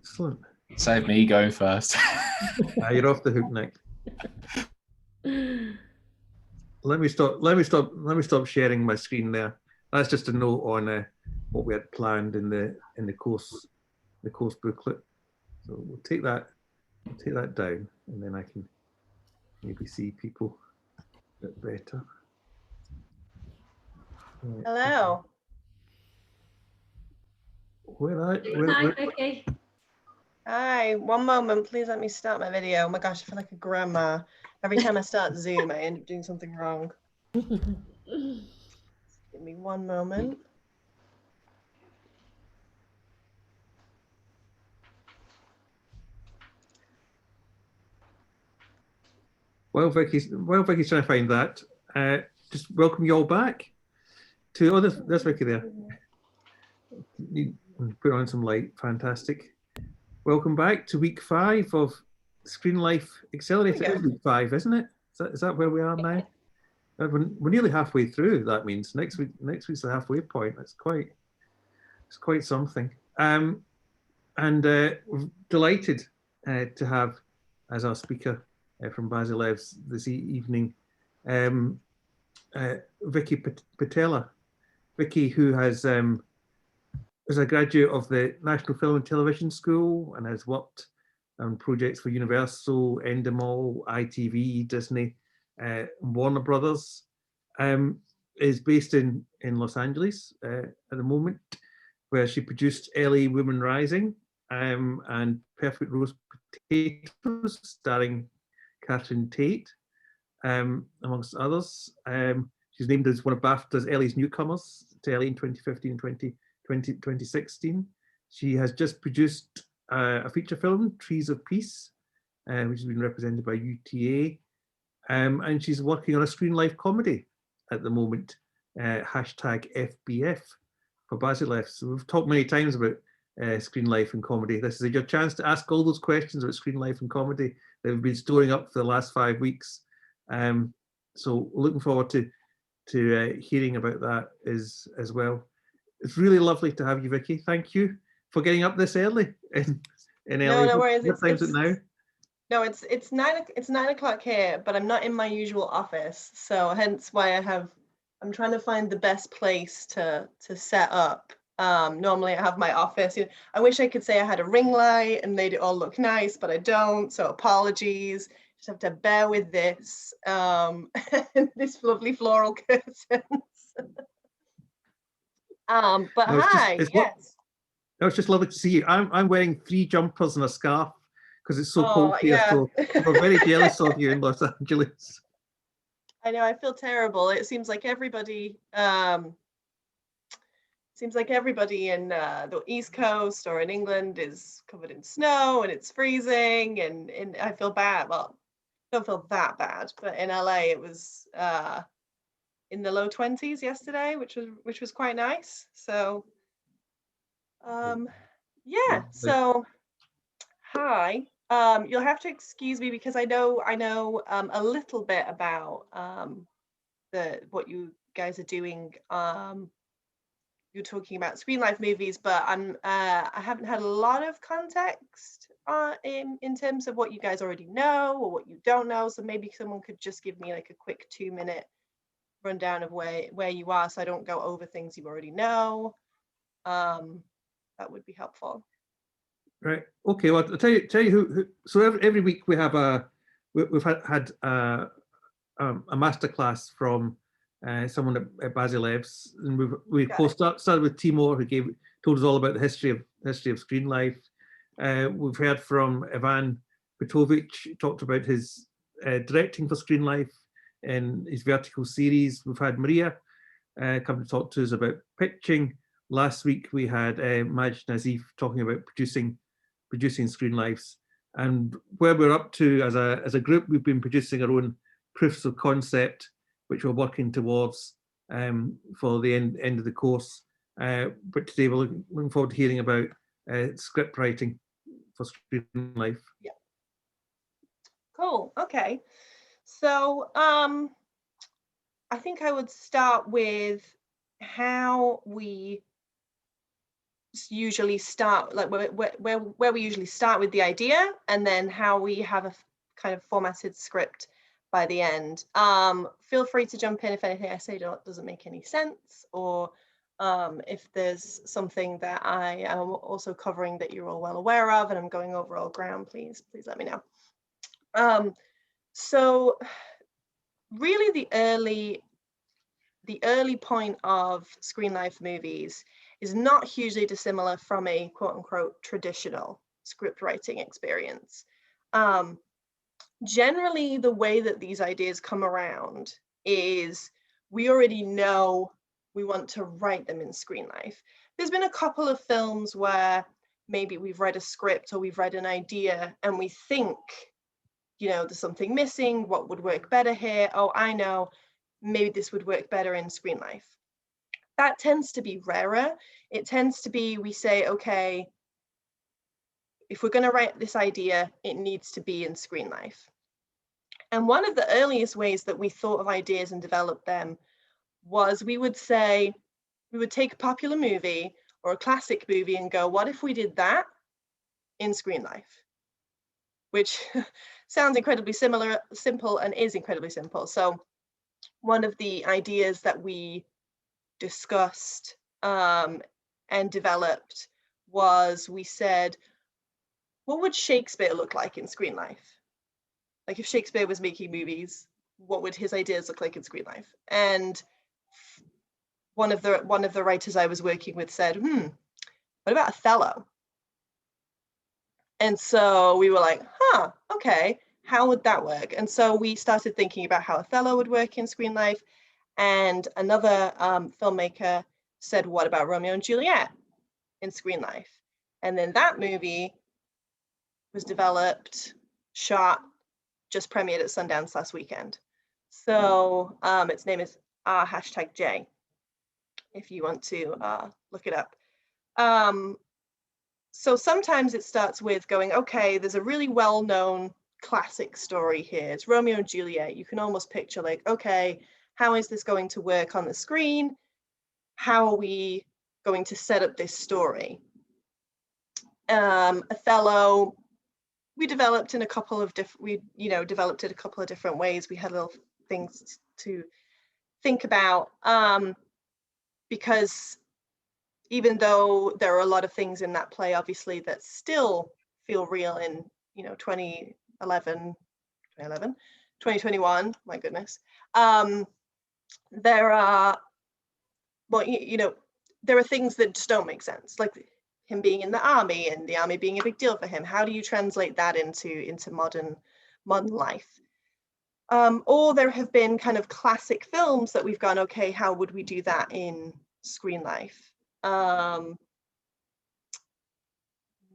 Excellent. Save me going first. You're off the hook, Nick. Let me stop sharing my screen there. That's just a note on what we had planned in the course booklet. So we'll take that down, and then I can maybe see people a bit better. Hello. Where Vicky. Hi, one moment, please let me start my video. Oh my gosh, I feel like a grandma. Every time I start Zoom, I end up doing something wrong. Give me one moment. While Vicky's trying to find that, just welcome you all back to there's Vicky there. You put on some light, fantastic. Welcome back to week 5 of Screenlife Accelerator. It's week 5, isn't it? Is that where we are now? We're nearly halfway through. That means next week's the halfway point. It's quite something. And we're delighted to have as our speaker from Basilev's this evening, Vicky Petela. Vicky, who is a graduate of the National Film and Television School and has worked on projects for Universal, Endemol, ITV, Disney, Warner Brothers, is based in Los Angeles at the moment, where she produced LA Women Rising and Perfect Roast Potatoes, starring Catherine Tate, amongst others. She's named as one of BAFTA's LA's newcomers to LA in 2015 and 2016. She has just produced a feature film, Trees of Peace, which has been represented by UTA. And she's working on a Screenlife comedy at the moment, #FBF for Basilev. So we've talked many times about Screenlife and comedy. This is your chance to ask all those questions about Screenlife and comedy that have been storing up for the last 5 weeks. So looking forward to hearing about that as well. It's really lovely to have you, Vicky. Thank you for getting up this early in LA. No worries. What time is it now? No, it's 9 o'clock here, but I'm not in my usual office, so hence why I'm trying to find the best place to set up. Normally I have my office. I wish I could say I had a ring light and made it all look nice, but I don't, so apologies. Just have to bear with this. This lovely floral curtains. But no, hi, yes. No, it's just lovely to see you. I'm wearing 3 jumpers and a scarf because it's so cold here. Yeah. So we're very jealous of you in Los Angeles. I know, I feel terrible. It seems like everybody in the East Coast or in England is covered in snow and it's freezing, and I feel bad. Well, I don't feel that bad, but in LA it was in the low 20s yesterday, which was quite nice. So yeah, so hi. You'll have to excuse me because I know a little bit about what you guys are doing. You're talking about Screenlife movies, but I haven't had a lot of context in terms of what you guys already know or what you don't know. So maybe someone could just give me like a quick 2-minute rundown of where you are, so I don't go over things you already know. That would be helpful. Right. Okay. Well, I'll tell you who. So every week we've had a masterclass from someone at Basilev's, and we started with Timur, who told us all about the history of Screenlife. We've heard from Ivan Petrovic, talked about his directing for Screenlife in his vertical series. We've had Maria come to talk to us about pitching. Last week we had Maj Nazif talking about producing Screenlifes, and where we're up to as a group, we've been producing our own proofs of concept, which we're working towards for the end of the course. But today we're looking forward to hearing about script writing for Screenlife. Yeah. Cool. Okay. So I think I would start with how we usually start, like where we usually start with the idea, and then how we have a kind of formatted script by the end. Feel free to jump in if anything I say doesn't make any sense, or if there's something that I am also covering that you're all well aware of and I'm going over all ground, please let me know. So really the early point of Screenlife movies is not hugely dissimilar from a quote unquote traditional script writing experience. Generally, the way that these ideas come around is we already know we want to write them in Screenlife. There's been a couple of films where maybe we've read a script or we've read an idea and we think, you know, there's something missing. What would work better here? Oh, I know, maybe this would work better in Screenlife. That tends to be rarer. It tends to be, we say, okay, if we're going to write this idea, it needs to be in Screenlife. And one of the earliest ways that we thought of ideas and developed them was we would take a popular movie or a classic movie and go, what if we did that in Screenlife? Which sounds incredibly simple and is incredibly simple. So one of the ideas that we discussed and developed was, we said, what would Shakespeare look like in Screenlife? Like if Shakespeare was making movies, what would his ideas look like in Screenlife? And one of the writers I was working with said, what about Othello? And so we were like, okay, how would that work? And so we started thinking about how Othello would work in Screenlife. And another filmmaker said, what about Romeo and Juliet in Screenlife? And then that movie was developed, shot, just premiered at Sundance last weekend. So its name is #J, if you want to look it up. So sometimes it starts with going, okay, there's a really well-known classic story here. It's Romeo and Juliet. You can almost picture like, okay, how is this going to work on the screen? How are we going to set up this story? Othello, we developed in a couple of different, developed it a couple of different ways. We had little things to think about because even though there are a lot of things in that play, obviously, that still feel real in, 2021, my goodness. There are, there are things that just don't make sense, like him being in the army and the army being a big deal for him. How do you translate that into modern life? Or there have been kind of classic films that we've gone, okay, how would we do that in Screenlife?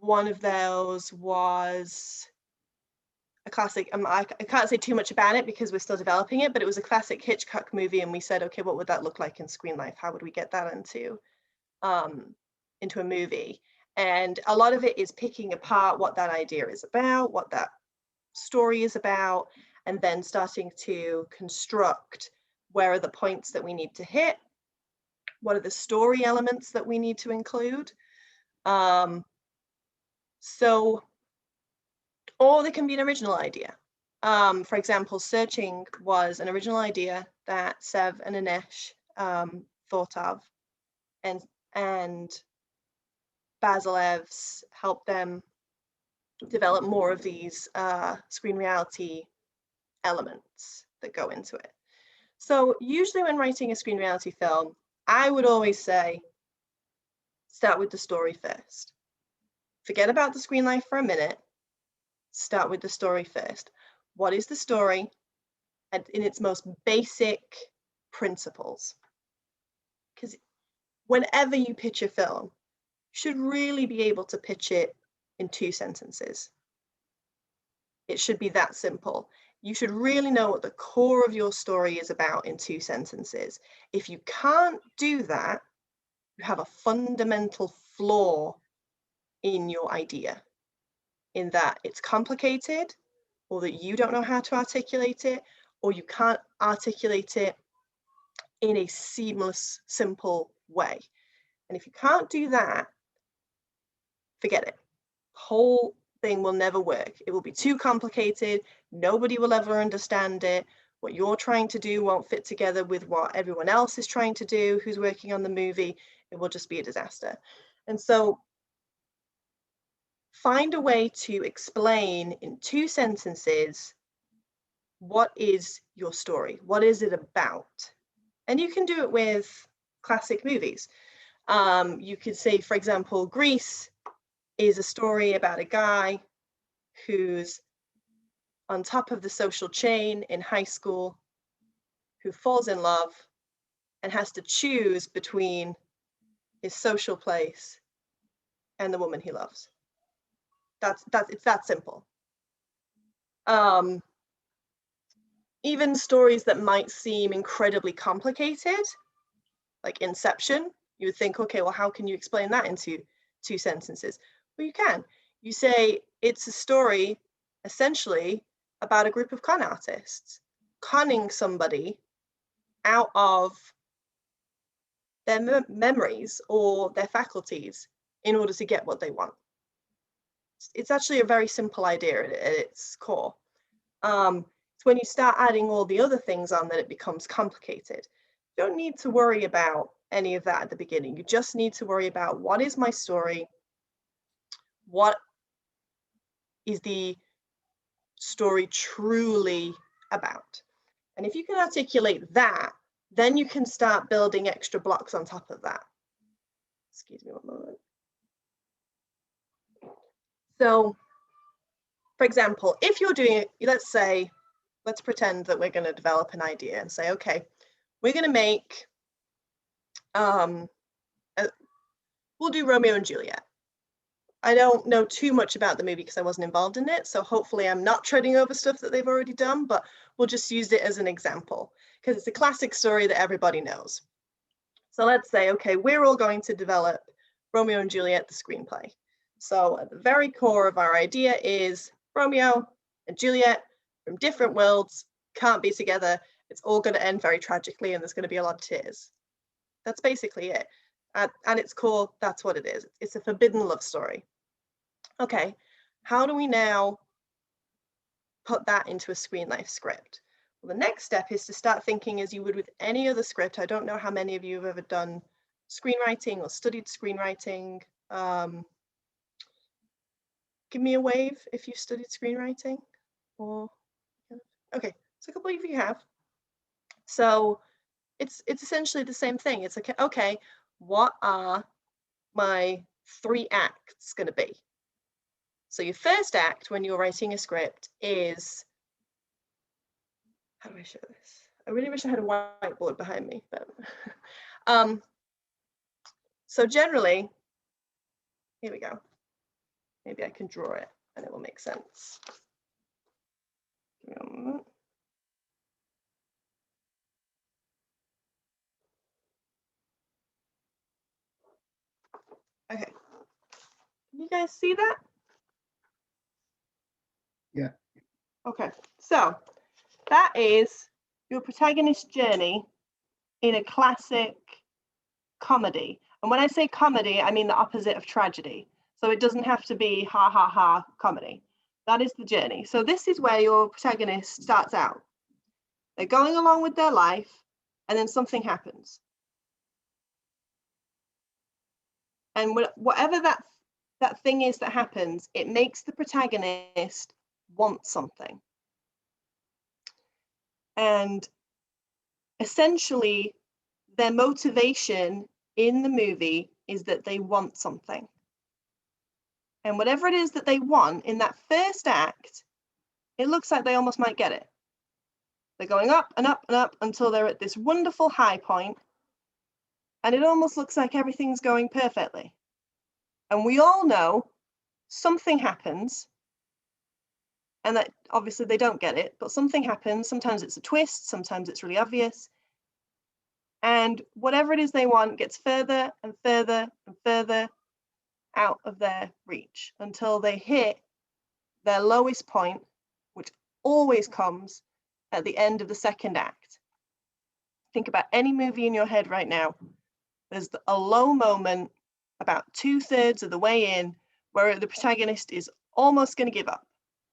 One of those was a classic, I can't say too much about it because we're still developing it, but it was a classic Hitchcock movie, and we said, okay, what would that look like in Screenlife? How would we get that into a movie? And a lot of it is picking apart what that idea is about, what that story is about, and then starting to construct where are the points that we need to hit, what are the story elements that we need to include. Or there can be an original idea. For example, Searching was an original idea that Sev and Anesh thought of, and Basilev's helped them develop more of these screen reality elements that go into it. So usually when writing a screen reality film, I would always say, start with the story first. Forget about the screen life for a minute. Start with the story first. What is the story? And in its most basic principles. Because whenever you pitch a film, you should really be able to pitch it in 2 sentences. It should be that simple. You should really know what the core of your story is about in 2 sentences. If you can't do that, you have a fundamental flaw in your idea, in that it's complicated, or that you don't know how to articulate it, or you can't articulate it in a seamless, simple way. And if you can't do that, forget it. Whole thing will never work. It will be too complicated. Nobody will ever understand it. What you're trying to do won't fit together with what everyone else is trying to do who's working on the movie. It will just be a disaster. And so find a way to explain in 2 sentences, what is your story? What is it about? And you can do it with classic movies. You could say, for example, Grease is a story about a guy who's on top of the social chain in high school, who falls in love and has to choose between his social place and the woman he loves. It's that simple. Even stories that might seem incredibly complicated, like Inception, you would think, okay, well, how can you explain that into 2 sentences? Well, you can. You say it's a story essentially about a group of con artists conning somebody out of their memories or their faculties in order to get what they want. It's actually a very simple idea at its core. It's when you start adding all the other things on that it becomes complicated. You don't need to worry about any of that at the beginning. You just need to worry about, what is my story? What is the story truly about? And if you can articulate that, then you can start building extra blocks on top of that. Excuse me one moment. So, for example, if you're doing it, let's pretend that we're going to develop an idea and say, okay, we're going to make, we'll do Romeo and Juliet. I don't know too much about the movie because I wasn't involved in it, so hopefully I'm not treading over stuff that they've already done, but we'll just use it as an example because it's a classic story that everybody knows. So let's say, okay, we're all going to develop Romeo and Juliet, the screenplay. So at the very core of our idea is Romeo and Juliet from different worlds, can't be together. It's all going to end very tragically and there's going to be a lot of tears. That's basically it. At its core, that's what it is. It's a forbidden love story. Okay, how do we now put that into a Screenlife script? Well, the next step is to start thinking as you would with any other script. I don't know how many of you have ever done screenwriting or studied screenwriting. Give me a wave if you studied screenwriting. Or okay, so a couple of you have. So it's essentially the same thing. It's like, okay, what are my 3 acts going to be? So your first act when you're writing a script is, how do I show this? I really wish I had a whiteboard behind me, but so generally, here we go. Maybe I can draw it and it will make sense. Give me a moment. Okay, can you guys see that? Yeah. Okay, so that is your protagonist's journey in a classic comedy. And when I say comedy, I mean the opposite of tragedy. So it doesn't have to be ha ha ha comedy. That is the journey. So this is where your protagonist starts out. They're going along with their life and then something happens. And whatever that thing is that happens, it makes the protagonist want something. And essentially, their motivation in the movie is that they want something. And whatever it is that they want in that first act, it looks like they almost might get it. They're going up and up and up until they're at this wonderful high point, and it almost looks like everything's going perfectly. And we all know something happens, and that obviously they don't get it, but something happens. Sometimes it's a twist, sometimes it's really obvious. And whatever it is they want gets further and further and further out of their reach until they hit their lowest point, which always comes at the end of the second act. Think about any movie in your head right now. There's a low moment about 2/3 of the way in where the protagonist is almost going to give up.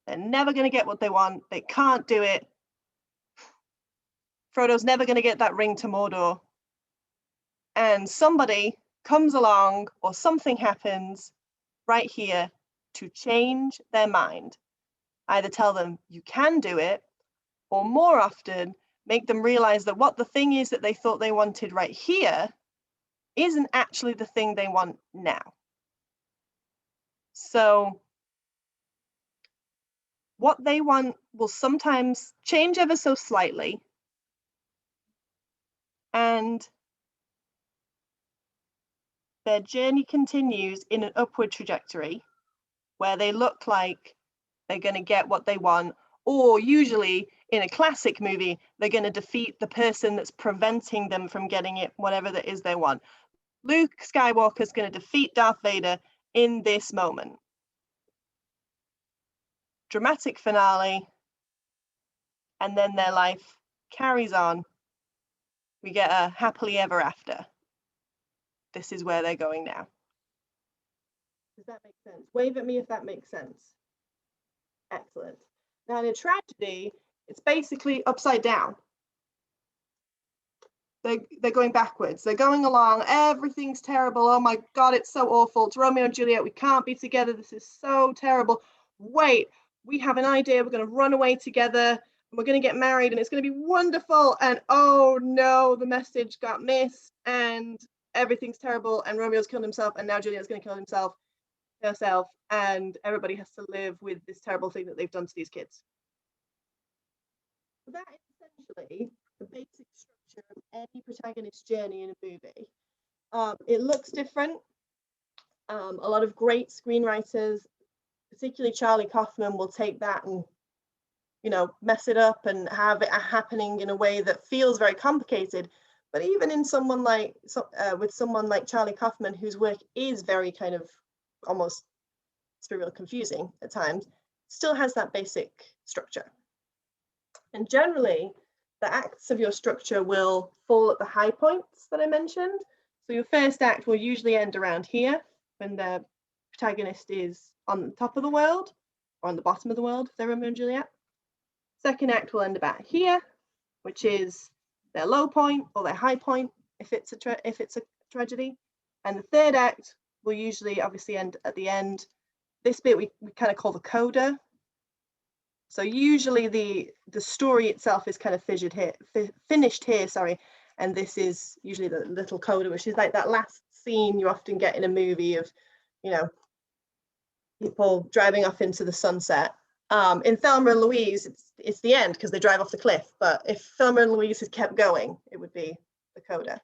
They're never going to get what they want. They can't do it. Frodo's never going to get that ring to Mordor. And somebody comes along or something happens right here to change their mind. Either tell them you can do it, or more often make them realize that what the thing is that they thought they wanted right here isn't actually the thing they want now. So what they want will sometimes change ever so slightly, and their journey continues in an upward trajectory where they look like they're going to get what they want, or usually in a classic movie, they're going to defeat the person that's preventing them from getting it, whatever that is they want. Luke Skywalker is going to defeat Darth Vader in this moment. Dramatic finale, and then their life carries on. We get a happily ever after. This is where they're going now. Does that make sense? Wave at me if that makes sense. Excellent. Now in a tragedy, it's basically upside down. They're going backwards. They're going along. Everything's terrible. Oh my God, it's so awful. It's Romeo and Juliet. We can't be together. This is so terrible. Wait, we have an idea. We're going to run away together. And we're going to get married and it's going to be wonderful. And oh no, the message got missed and everything's terrible. And Romeo's killed himself. And now Juliet's going to kill herself. And everybody has to live with this terrible thing that they've done to these kids. So that is essentially the basic structure of any protagonist's journey in a movie. It looks different. A lot of great screenwriters, particularly Charlie Kaufman, will take that and, you know, mess it up and have it happening in a way that feels very complicated. But even in someone like Charlie Kaufman, whose work is very kind of almost real confusing at times, still has that basic structure. And generally, the acts of your structure will fall at the high points that I mentioned. So your first act will usually end around here when the protagonist is on the top of the world or on the bottom of the world, if they're Romeo and Juliet. Second act will end about here, which is their low point or their high point if it's a tragedy. And the third act will usually obviously end at the end. This bit we kind of call the coda. So usually the story itself is kind of finished here, and this is usually the little coda, which is like that last scene you often get in a movie of, you know, people driving off into the sunset. In Thelma and Louise, it's the end because they drive off the cliff. But if Thelma and Louise had kept going, it would be the coda.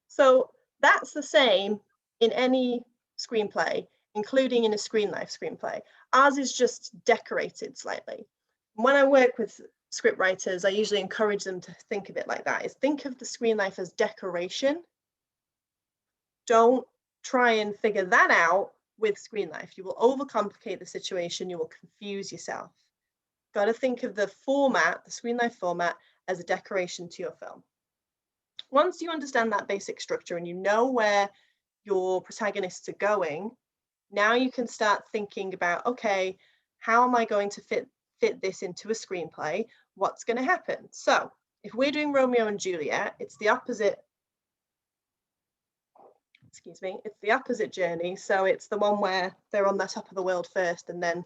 So that's the same in any screenplay, including in a Screenlife screenplay. Ours is just decorated slightly. When I work with script writers, I usually encourage them to think of it like that, is think of the Screenlife as decoration. Don't try and figure that out with Screenlife. You will overcomplicate the situation, you will confuse yourself. Got to think of the format, the Screenlife format, as a decoration to your film. Once you understand that basic structure and you know where your protagonists are going, now you can start thinking about, okay, how am I going to fit this into a screenplay? What's going to happen? So if we're doing Romeo and Juliet, it's the opposite. Excuse me, it's the opposite journey. So it's the one where they're on the top of the world first and then,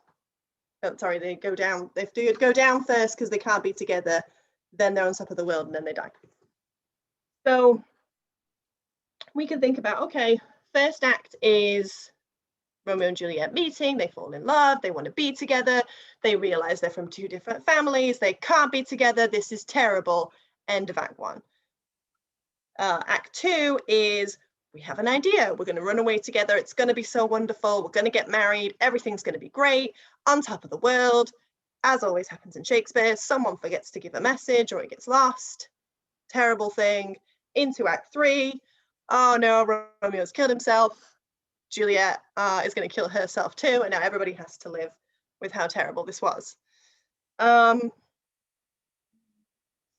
oh, sorry, they go down. They have to go down first because they can't be together. Then they're on top of the world and then they die. So we can think about, okay, first act is Romeo and Juliet meeting, they fall in love, they want to be together, they realize they're from two different families, they can't be together, this is terrible, end of act one. Act two is, we have an idea, we're going to run away together, it's going to be so wonderful, we're going to get married, everything's going to be great, on top of the world. As always happens in Shakespeare, someone forgets to give a message or it gets lost, terrible thing. Into act three, oh no, Romeo's killed himself, Juliet is going to kill herself too, and now everybody has to live with how terrible this was.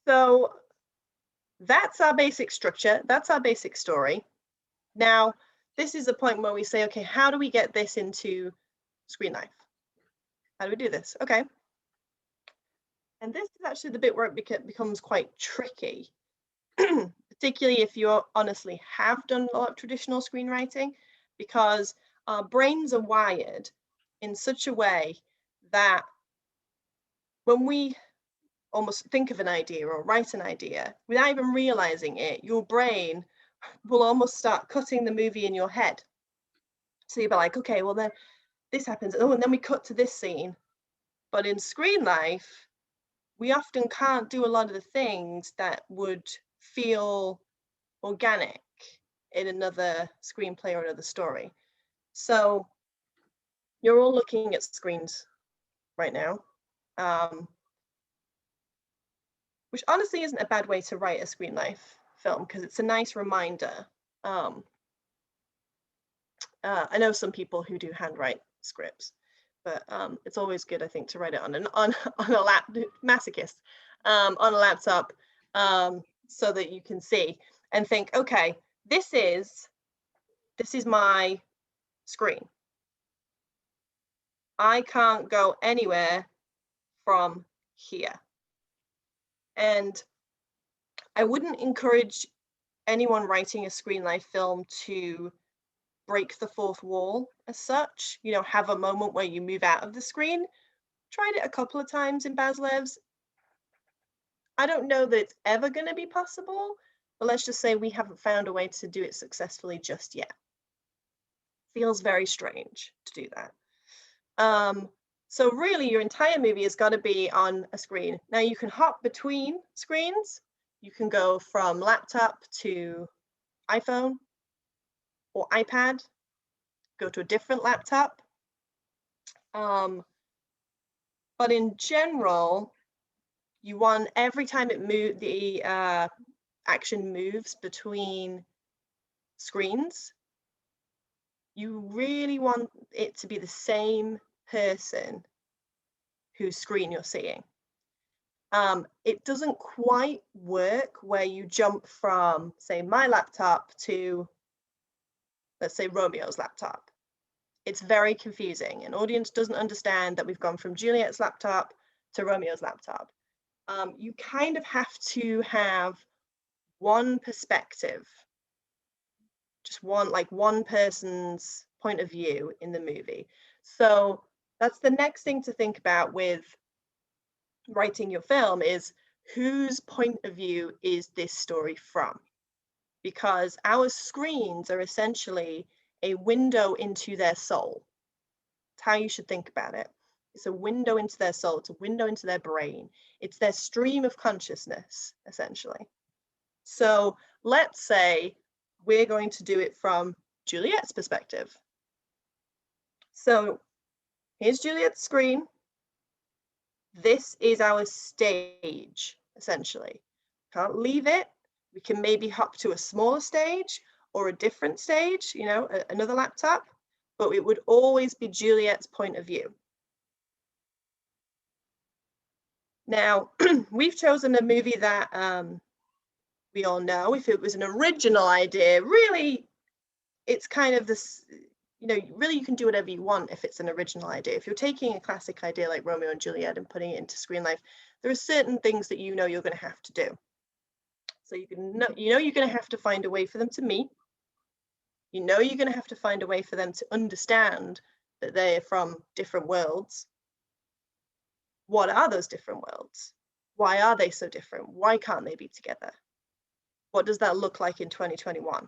So that's our basic structure, that's our basic story. Now, this is the point where we say, okay, how do we get this into Screenlife? How do we do this? Okay. And this is actually the bit where it becomes quite tricky, particularly if you honestly have done a lot of traditional screenwriting, because our brains are wired in such a way that when we almost think of an idea or write an idea, without even realizing it, your brain will almost start cutting the movie in your head. So you'll be like, okay, well then this happens. Oh, and then we cut to this scene. But in Screenlife, we often can't do a lot of the things that would feel organic in another screenplay or another story. So you're all looking at screens right now, which honestly isn't a bad way to write a Screenlife film, because it's a nice reminder. I know some people who do handwrite scripts, but it's always good, I think, to write it on a masochist, on a laptop, so that you can see and think, okay, this is my screen. I can't go anywhere from here. And I wouldn't encourage anyone writing a Screenlife film to break the fourth wall as such, you know, have a moment where you move out of the screen. Tried it a couple of times in Baslev's. I don't know that it's ever going to be possible, but let's just say we haven't found a way to do it successfully just yet. Feels very strange to do that. So really your entire movie has got to be on a screen. Now you can hop between screens. You can go from laptop to iPhone or iPad, go to a different laptop. But in general, you want every time the action moves between screens, you really want it to be the same person whose screen you're seeing. It doesn't quite work where you jump from, say, my laptop to, let's say, Romeo's laptop. It's very confusing. An audience doesn't understand that we've gone from Juliet's laptop to Romeo's laptop. You kind of have to have one perspective, just one person's point of view in the movie. So that's the next thing to think about with writing your film, is whose point of view is this story from? Because our screens are essentially a window into their soul. It's how you should think about it. It's a window into their soul. It's a window into their brain. It's their stream of consciousness, essentially. So let's say we're going to do it from Juliet's perspective. So here's Juliet's screen. This is our stage, essentially. Can't leave it. We can maybe hop to a smaller stage or a different stage, you know, another laptop, but it would always be Juliet's point of view. Now, we've chosen a movie that we all know. If it was an original idea, really, it's kind of this, you know, really you can do whatever you want if it's an original idea. If you're taking a classic idea like Romeo and Juliet and putting it into Screenlife, there are certain things that you know you're going to have to do. So you know you're going to have to find a way for them to meet. You know you're going to have to find a way for them to understand that they're from different worlds. What are those different worlds? Why are they so different? Why can't they be together? What does that look like in 2021?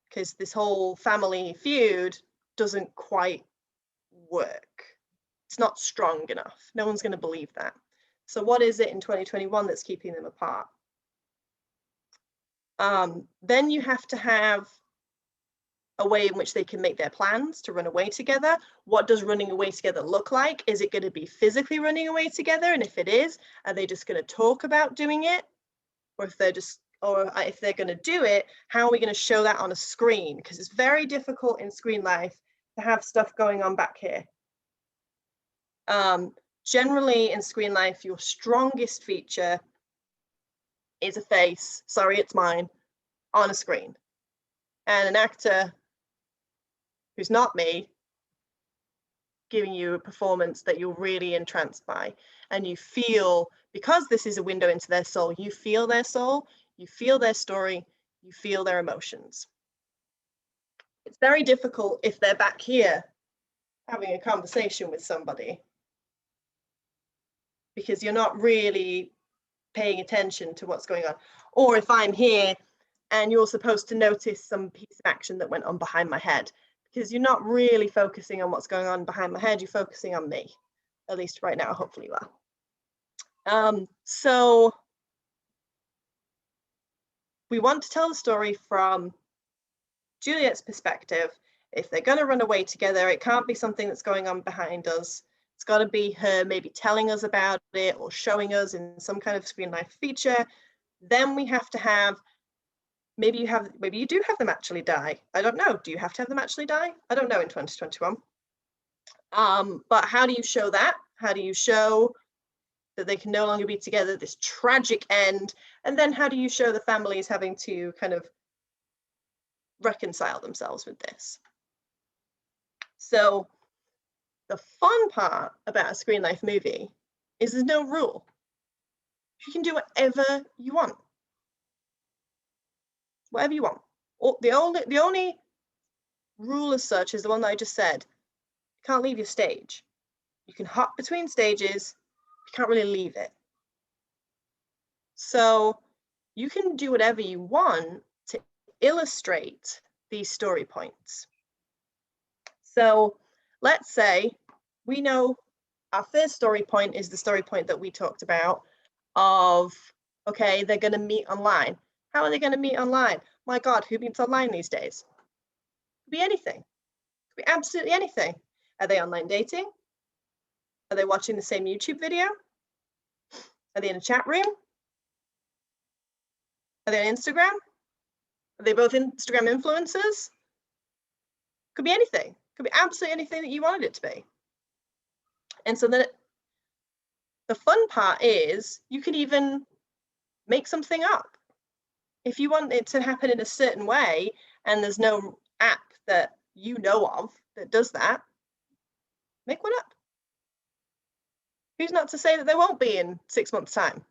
Because this whole family feud doesn't quite work. It's not strong enough. No one's going to believe that. So what is it in 2021 that's keeping them apart? Then you have to have a way in which they can make their plans to run away together. What does running away together look like? Is it going to be physically running away together? And if it is, are they just going to talk about doing it? Or if they're going to do it, how are we going to show that on a screen? Because it's very difficult in Screenlife to have stuff going on back here. Generally in Screenlife, your strongest feature is a face, sorry, it's mine, on a screen. and an actor who's not me giving you a performance that you're really entranced by, and you feel, because this is a window into their soul, you feel their soul, you feel their story, you feel their emotions. It's very difficult if they're back here having a conversation with somebody, because you're not really paying attention to what's going on. Or if I'm here and you're supposed to notice some piece of action that went on behind my head, because you're not really focusing on what's going on behind my head, you're focusing on me, at least right now, hopefully you are. So we want to tell the story from Juliet's perspective. If they're going to run away together, it can't be something that's going on behind us. It's got to be her maybe telling us about it or showing us in some kind of Screenlife feature. Then we have to have, maybe you do have them actually die. I don't know. Do you have to have them actually die? I don't know in 2021. But how do you show that? How do you show that they can no longer be together, this tragic end? And then how do you show the families having to kind of reconcile themselves with this? So the fun part about a Screenlife movie is there's no rule. You can do whatever you want. Whatever you want. Or the only rule as such is the one that I just said. You can't leave your stage. You can hop between stages. You can't really leave it. So you can do whatever you want to illustrate these story points. So let's say we know our first story point is the story point that we talked about of, okay, they're going to meet online. How are they going to meet online? My God, who meets online these days? Could be anything. Could be absolutely anything. Are they online dating? Are they watching the same YouTube video? Are they in a chat room? Are they on Instagram? Are they both Instagram influencers? Could be anything. Could be absolutely anything that you wanted it to be. And so then the fun part is you can even make something up. If you want it to happen in a certain way and there's no app that you know of that does that, make one up. Who's not to say that there won't be in 6 months' time?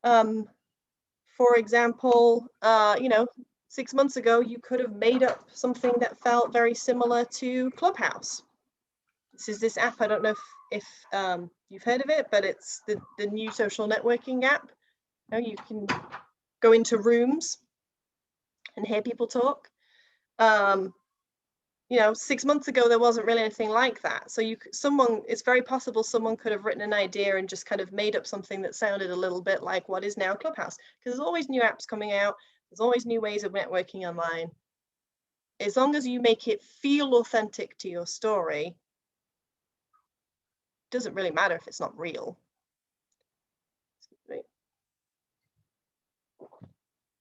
For example, 6 months ago, you could have made up something that felt very similar to Clubhouse. This is this app. I don't know if you've heard of it, but it's the new social networking app. You can go into rooms and hear people talk. 6 months ago, there wasn't really anything like that. So it's very possible someone could have written an idea and just kind of made up something that sounded a little bit like what is now Clubhouse, because there's always new apps coming out. There's always new ways of networking online. As long as you make it feel authentic to your story, it doesn't really matter if it's not real.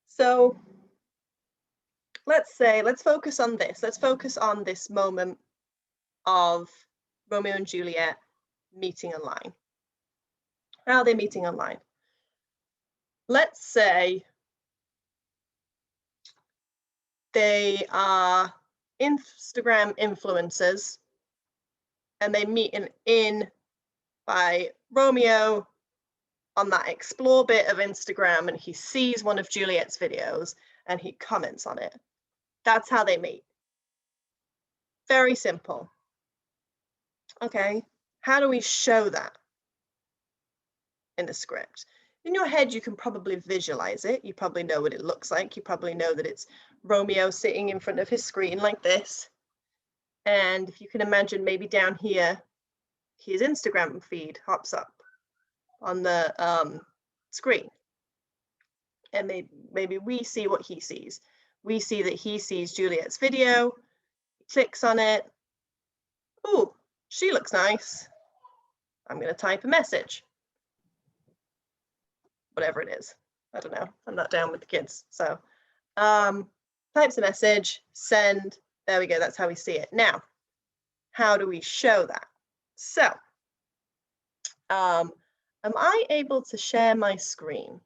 So let's focus on this. Let's focus on this moment of Romeo and Juliet meeting online. How are they meeting online? Let's say they are Instagram influencers and they meet an inn by Romeo on that explore bit of Instagram, and he sees one of Juliet's videos and he comments on it. That's how they meet. Very simple. Okay, how do we show that in the script? In your head, you can probably visualize it. You probably know what it looks like. You probably know that it's Romeo sitting in front of his screen like this. And if you can imagine, maybe down here, his Instagram feed hops up on the screen. And maybe we see what he sees. We see that he sees Juliet's video, he clicks on it. Oh, she looks nice. I'm going to type a message. Whatever it is. I don't know. I'm not down with the kids. So types a message, send. There we go. That's how we see it. Now, how do we show that? So, am I able to share my screen?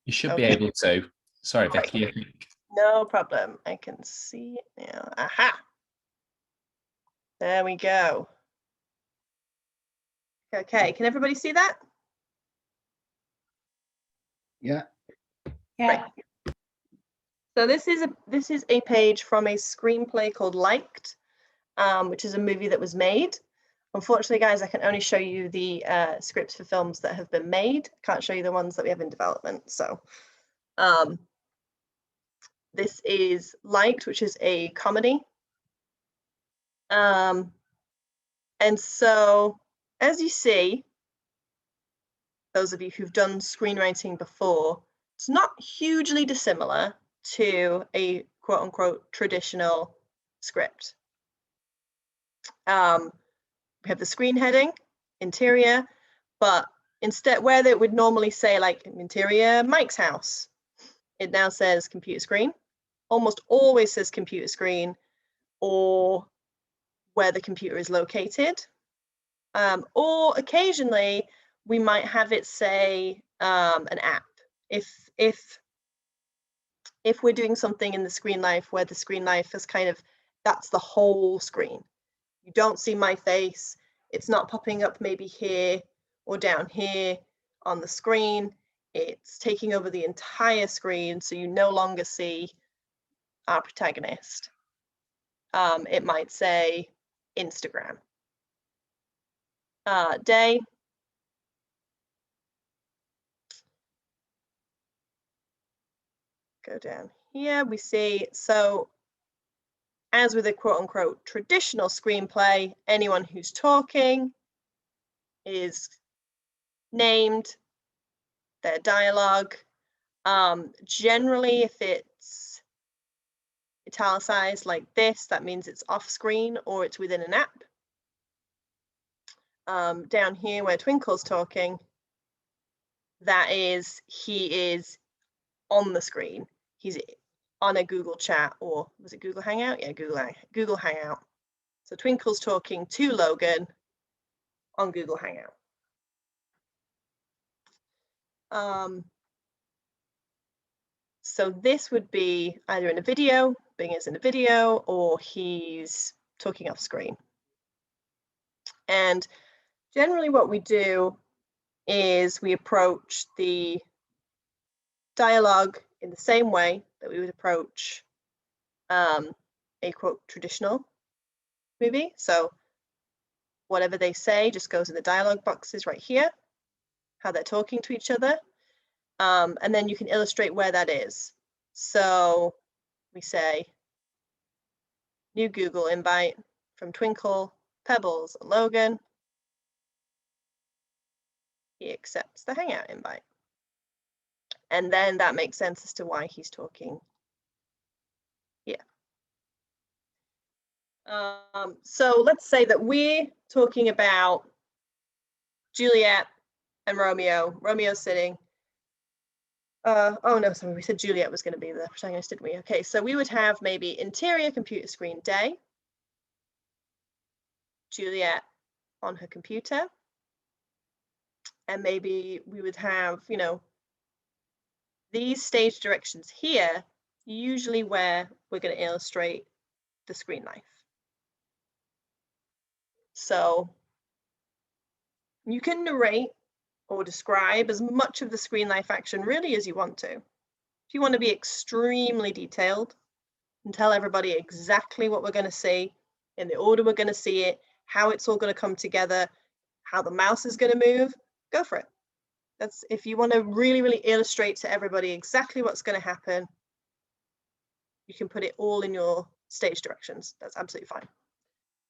You should Okay. be able to. Sorry, Great. Vicky. I think. No problem. I can see it now. Aha. There we go. Okay, can everybody see that? Yeah. Great. So this is a page from a screenplay called Liked, which is a movie that was made. Unfortunately, guys, I can only show you the scripts for films that have been made. Can't show you the ones that we have in development. So this is Liked, which is a comedy. And so, as you see, those of you who've done screenwriting before, it's not hugely dissimilar to a quote unquote traditional script. We have the screen heading, interior, but instead where they would normally say like interior Mike's house, it now says computer screen, almost always says computer screen or where the computer is located. Or occasionally we might have it say an app. If we're doing something in the Screenlife where the Screenlife is kind of, that's the whole screen. You don't see my face. It's not popping up maybe here or down here on the screen. It's taking over the entire screen, so you no longer see our protagonist. It might say Instagram. Day. Go down here, we see, so as with a quote unquote traditional screenplay, anyone who's talking is named, their dialogue. Generally, if it's italicized like this, that means it's off screen or it's within an app. Down here where Twinkle's talking, that is, he is on the screen. He's on a Google chat, or was it Google Hangout? Yeah, Google Hangout. So Twinkle's talking to Logan on Google Hangout. So this would be either in a video, being as in a video, or he's talking off screen. And generally what we do is we approach the dialogue in the same way that we would approach a quote traditional movie. So whatever they say just goes in the dialogue boxes right here, how they're talking to each other. And then you can illustrate where that is. So we say, new Google invite from Twinkle, Pebbles, and Logan. He accepts the Hangout invite. And then that makes sense as to why he's talking here. So let's say that we're talking about Juliet and Romeo. Romeo's sitting. Oh no, sorry, we said Juliet was going to be the protagonist, didn't we? Okay, so we would have maybe interior computer screen day. Juliet on her computer. And maybe we would have, you know, these stage directions here, usually where we're going to illustrate the Screenlife. So you can narrate or describe as much of the Screenlife action really as you want to. If you want to be extremely detailed and tell everybody exactly what we're going to see, in the order we're going to see it, how it's all going to come together, how the mouse is going to move, go for it. That's if you want to really, really illustrate to everybody exactly what's going to happen, you can put it all in your stage directions. That's absolutely fine.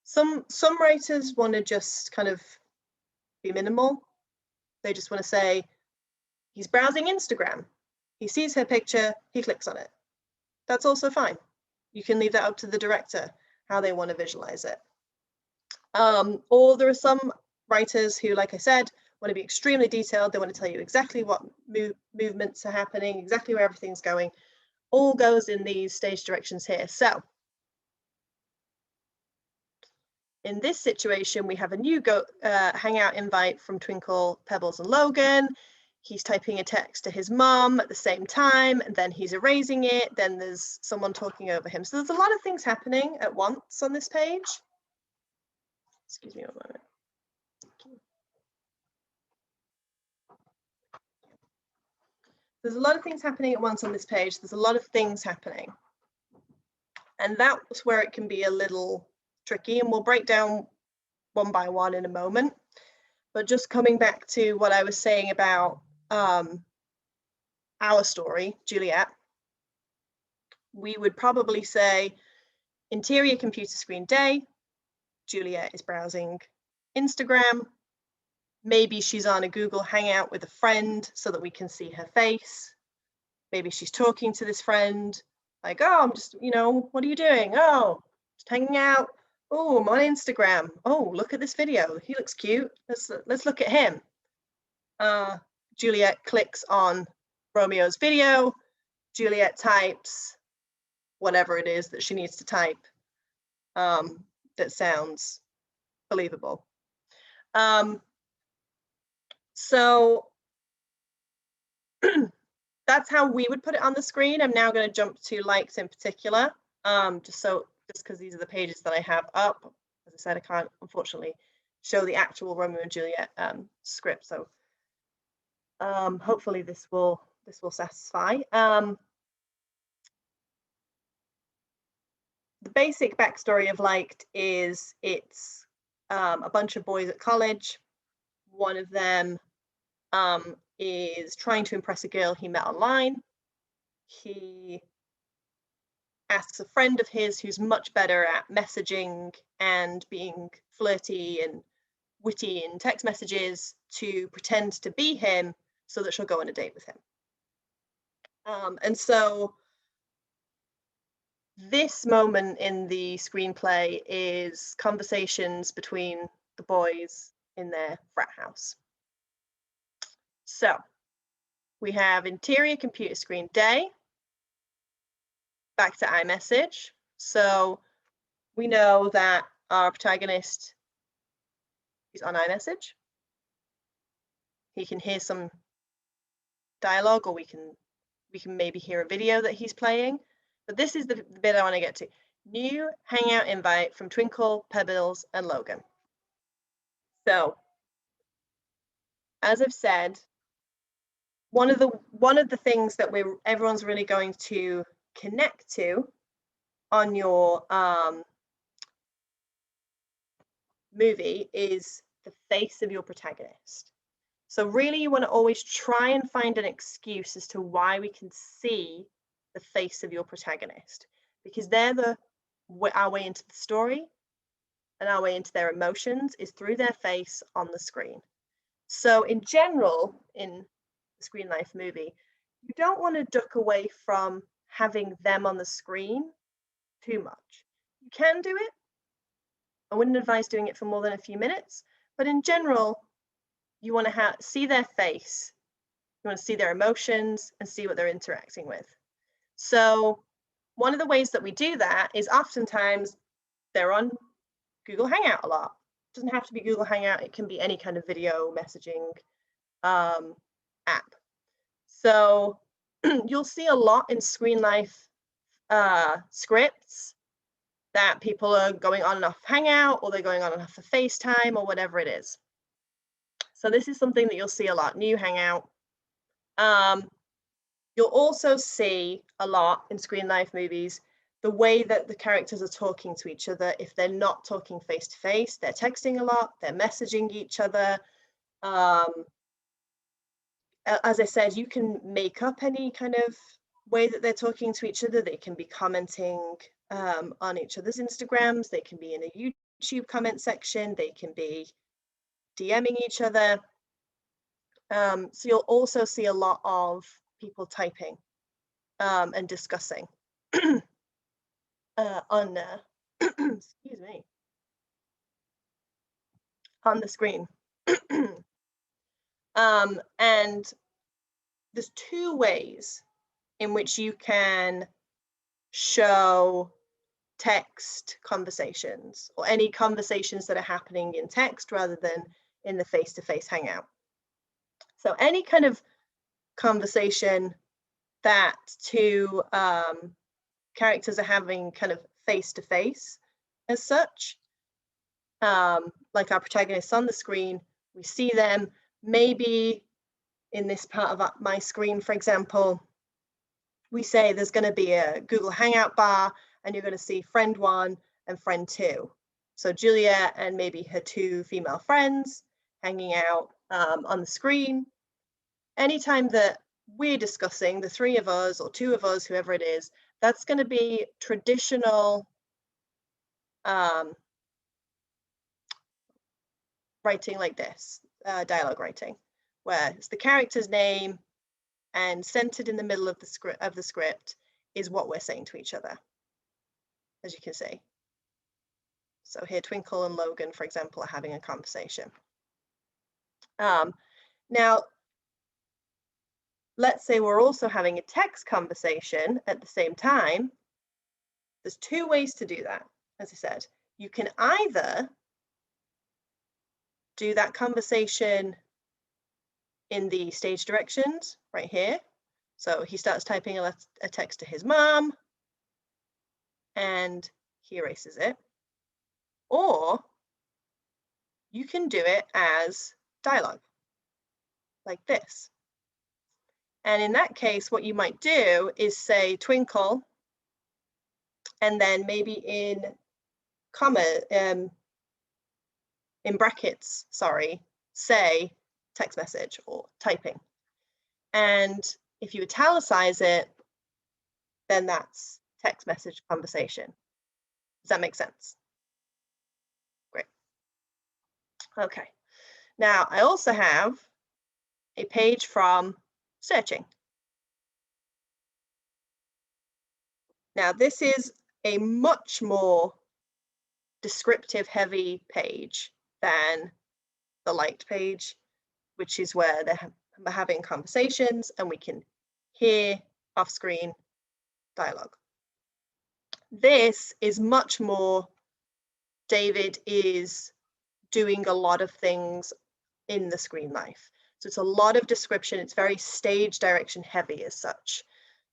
Some writers want to just kind of be minimal. They just want to say, he's browsing Instagram. He sees her picture, he clicks on it. That's also fine. You can leave that up to the director, how they want to visualize it. Or there are some writers who, like I said, want to be extremely detailed. They want to tell you exactly what movements are happening, exactly where everything's going. All goes in these stage directions here. So in this situation, we have a new Hangout invite from Twinkle, Pebbles, and Logan. he's typing a text to his mom at the same time, and then he's erasing it, then there's someone talking over him. So there's a lot of things happening at once on this page. Excuse me one moment. There's a lot of things happening at once on this page. There's a lot of things happening. And that's where it can be a little tricky, and we'll break down one by one in a moment. But just coming back to what I was saying about our story, Juliet, we would probably say interior computer screen day, Juliet is browsing Instagram, maybe she's on a Google Hangout with a friend so that we can see her face, maybe she's talking to this friend, like, oh, I'm just, you know, what are you doing? Oh, just hanging out. Oh, I'm on Instagram. Oh, look at this video. He looks cute. Let's look at him. Juliet clicks on Romeo's video. Juliet types whatever it is that she needs to type that sounds believable. So that's how we would put it on the screen. I'm now going to jump to likes in particular, just because these are the pages that I have up. As I said, I can't unfortunately show the actual Romeo and Juliet script. So hopefully this will satisfy. The basic backstory of Liked is it's a bunch of boys at college. One of them is trying to impress a girl he met online. He asks a friend of his who's much better at messaging and being flirty and witty in text messages to pretend to be him so that she'll go on a date with him. And so this moment in the screenplay is conversations between the boys in their frat house. So we have interior computer screen day, back to iMessage. So we know that our protagonist is on iMessage. He can hear some dialogue, or we can maybe hear a video that he's playing. But this is the bit I want to get to. New Hangout invite from Twinkle, Pebbles, and Logan. So, as I've said, one of the things that everyone's really going to connect to on your movie is the face of your protagonist. So really, you want to always try and find an excuse as to why we can see the face of your protagonist, because they're our way into the story, and our way into their emotions is through their face on the screen. So in general, in the Screenlife movie, you don't want to duck away from having them on the screen too much. You can do it. I wouldn't advise doing it for more than a few minutes, but in general, you want to see their face, you want to see their emotions and see what they're interacting with. So one of the ways that we do that is oftentimes they're on Google Hangout a lot. It doesn't have to be Google Hangout, it can be any kind of video messaging app. So you'll see a lot in Screenlife scripts that people are going on and off Hangout, or they're going on and off of FaceTime, or whatever it is. So this is something that you'll see a lot, new Hangout. You'll also see a lot in Screenlife movies the way that the characters are talking to each other. If they're not talking face to face, they're texting a lot, they're messaging each other. As I said, you can make up any kind of way that they're talking to each other. They can be commenting on each other's Instagrams, they can be in a YouTube comment section, they can be DMing each other. So you'll also see a lot of people typing and discussing on excuse me, on the screen. And there's two ways in which you can show text conversations, or any conversations that are happening in text rather than in the face-to-face hangout. So any kind of conversation that two characters are having kind of face to face as such. Like our protagonists on the screen, we see them. Maybe in this part of my screen, for example, we say there's going to be a Google Hangout bar and you're going to see friend 1 and friend 2. So Julia and maybe her 2 female friends hanging out on the screen. Anytime that we're discussing, the 3 of us or 2 of us, whoever it is, that's going to be traditional writing like this, dialogue writing, where it's the character's name and centered in the middle of the script is what we're saying to each other, as you can see. So here, Twinkle and Logan, for example, are having a conversation. Now, let's say we're also having a text conversation at the same time. There's 2 ways to do that. As I said, you can either do that conversation in the stage directions right here. So he starts typing a text to his mom and he erases it. Or you can do it as dialogue, like this. And in that case, what you might do is say Twinkle, and then maybe in brackets, sorry, say text message or typing. And if you italicize it, then that's text message conversation. Does that make sense? Great. Okay. Now I also have a page from searching. Now this is a much more descriptive heavy page than the liked page, which is where they're having conversations and we can hear off-screen dialogue. This is much more, David is doing a lot of things in the Screenlife. So it's a lot of description. It's very stage direction heavy as such.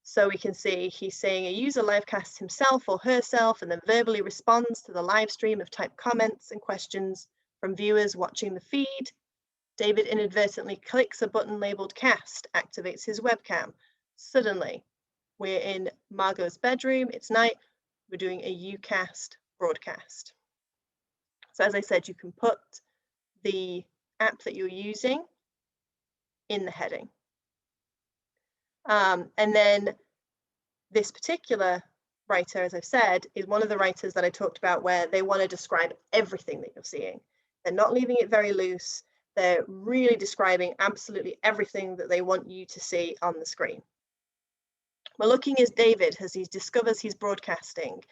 So we can see he's saying a user livecasts himself or herself and then verbally responds to the live stream of typed comments and questions from viewers watching the feed. David inadvertently clicks a button labeled cast, activates his webcam. Suddenly, we're in Margot's bedroom. It's night. We're doing a UCast broadcast. So as I said, you can put the app that you're using in the heading. And then this particular writer, as I've said, is one of the writers that I talked about where they want to describe everything that you're seeing. They're not leaving it very loose. They're really describing absolutely everything that they want you to see on the screen. We're looking as David as he discovers he's broadcasting.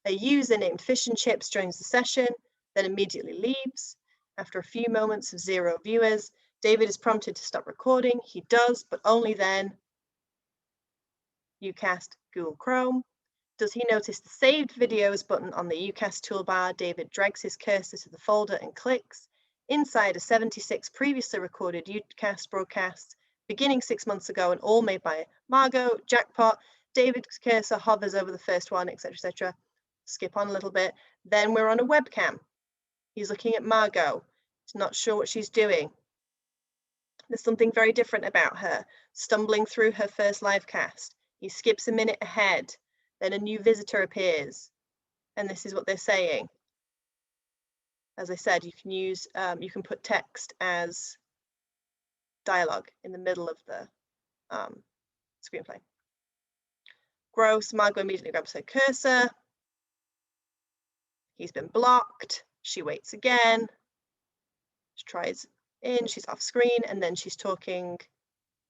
A user named Fish and Chips joins the session, then immediately leaves. After a few moments of 0 viewers, David is prompted to stop recording. He does, but only then. UCast Google Chrome. Does he notice the saved videos button on the UCast toolbar? David drags his cursor to the folder and clicks. Inside are 76 previously recorded UCast broadcasts, beginning 6 months ago and all made by Margot. Jackpot. David's cursor hovers over the first one, etc., etc. Skip on a little bit. Then we're on a webcam. He's looking at Margot. He's not sure what she's doing. There's something very different about her, stumbling through her first live cast. He skips a minute ahead. Then a new visitor appears. And this is what they're saying. As I said, you can use, you can put text as dialogue in the middle of the screenplay. Gross. Margot immediately grabs her cursor. He's been blocked. She waits again. She tries in. She's off screen, and then she's talking.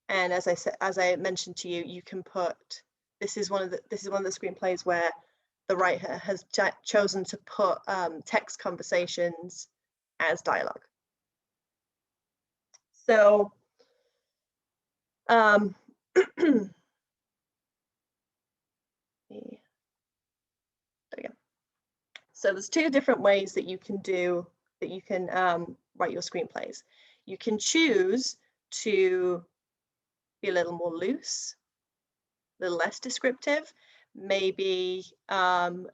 And as I said, as I mentioned to you, you can put. This is one of the screenplays where the writer has chosen to put text conversations as dialogue. So. There we go. So there's 2 different ways that you can do that. You can write your screenplays. You can choose to be a little more loose, a little less descriptive. Maybe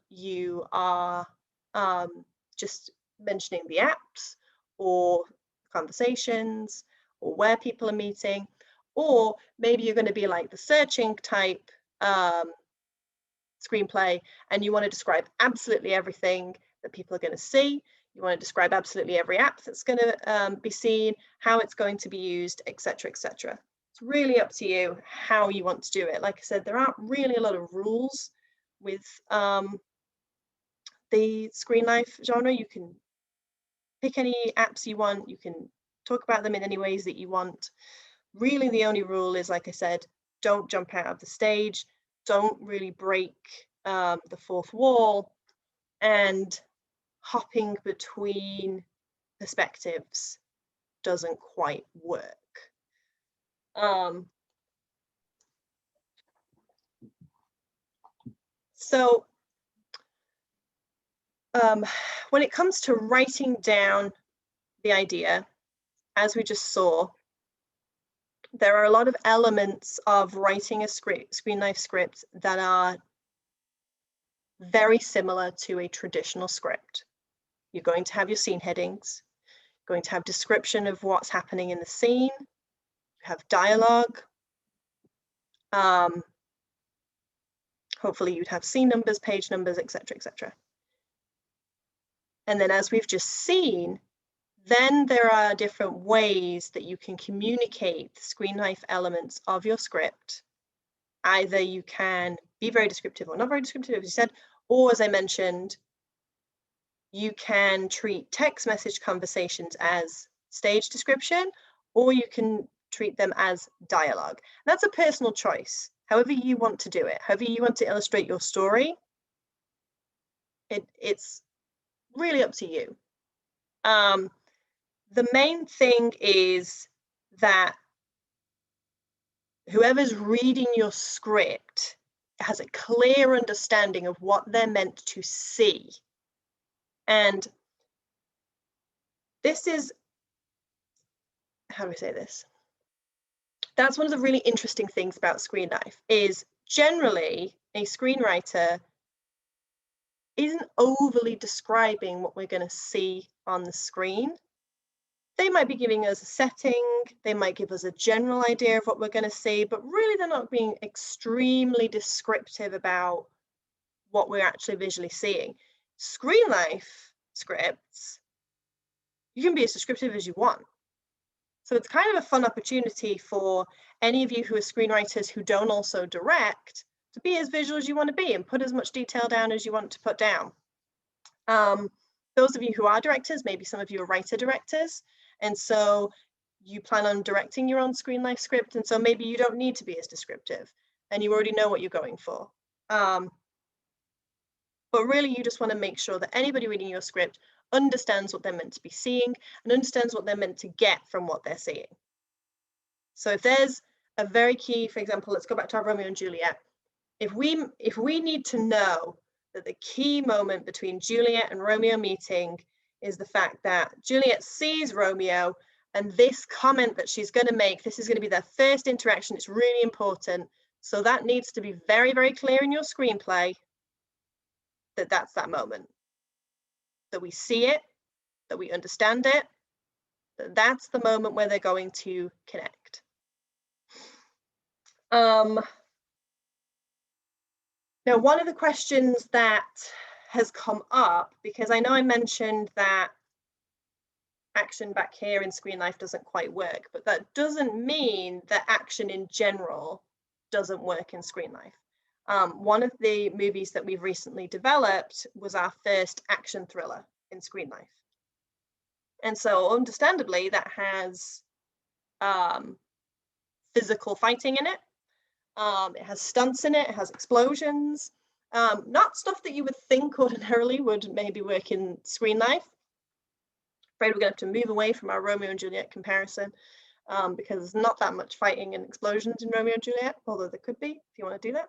you are just mentioning the apps or conversations or where people are meeting, or maybe you're going to be like the searching type screenplay, and you want to describe absolutely everything that people are going to see. You want to describe absolutely every app that's going to be seen, how it's going to be used, etc., etc. It's really up to you how you want to do it. Like I said, there aren't really a lot of rules with the Screenlife genre. You can pick any apps you want. You can talk about them in any ways that you want. Really, the only rule is, like I said, don't jump out of the stage. Don't really break the fourth wall, and hopping between perspectives doesn't quite work. So when it comes to writing down the idea, as we just saw, there are a lot of elements of writing a Screenlife script that are very similar to a traditional script. You're going to have your scene headings, you're going to have description of what's happening in the scene, you have dialogue, hopefully you'd have scene numbers, page numbers, etc., etc. And then, as we've just seen, then there are different ways that you can communicate the Screenlife elements of your script. Either you can be very descriptive or not very descriptive, as you said, or, as I mentioned, you can treat text message conversations as stage description, or you can treat them as dialogue. That's a personal choice. However you want to do it, however you want to illustrate your story, it's really up to you. The main thing is that whoever's reading your script has a clear understanding of what they're meant to see. And this is, how do I say this? That's one of the really interesting things about Screenlife, is generally a screenwriter isn't overly describing what we're going to see on the screen. They might be giving us a setting, they might give us a general idea of what we're going to see, but really they're not being extremely descriptive about what we're actually visually seeing. Screenlife scripts, you can be as descriptive as you want. So it's kind of a fun opportunity for any of you who are screenwriters who don't also direct to be as visual as you want to be and put as much detail down as you want to put down. Those of you who are directors, maybe some of you are writer-directors, and so you plan on directing your own Screenlife script, and so maybe you don't need to be as descriptive and you already know what you're going for. But really you just want to make sure that anybody reading your script understands what they're meant to be seeing and understands what they're meant to get from what they're seeing. So if there's a very key, for example, let's go back to our Romeo and Juliet. If we need to know that the key moment between Juliet and Romeo meeting is the fact that Juliet sees Romeo, and this comment that she's going to make, this is going to be their first interaction, it's really important. So that needs to be very, very clear in your screenplay that that's that moment. That we see it, that we understand it, that that's the moment where they're going to connect. Now, one of the questions that has come up, because I know I mentioned that action back here in Screenlife doesn't quite work, but that doesn't mean that action in general doesn't work in Screenlife. One of the movies that we've recently developed was our first action thriller in Screenlife. And so understandably, that has physical fighting in it. It has stunts in it, it has explosions, not stuff that you would think ordinarily would maybe work in Screenlife. Afraid we're going to have to move away from our Romeo and Juliet comparison because there's not that much fighting and explosions in Romeo and Juliet, although there could be if you want to do that.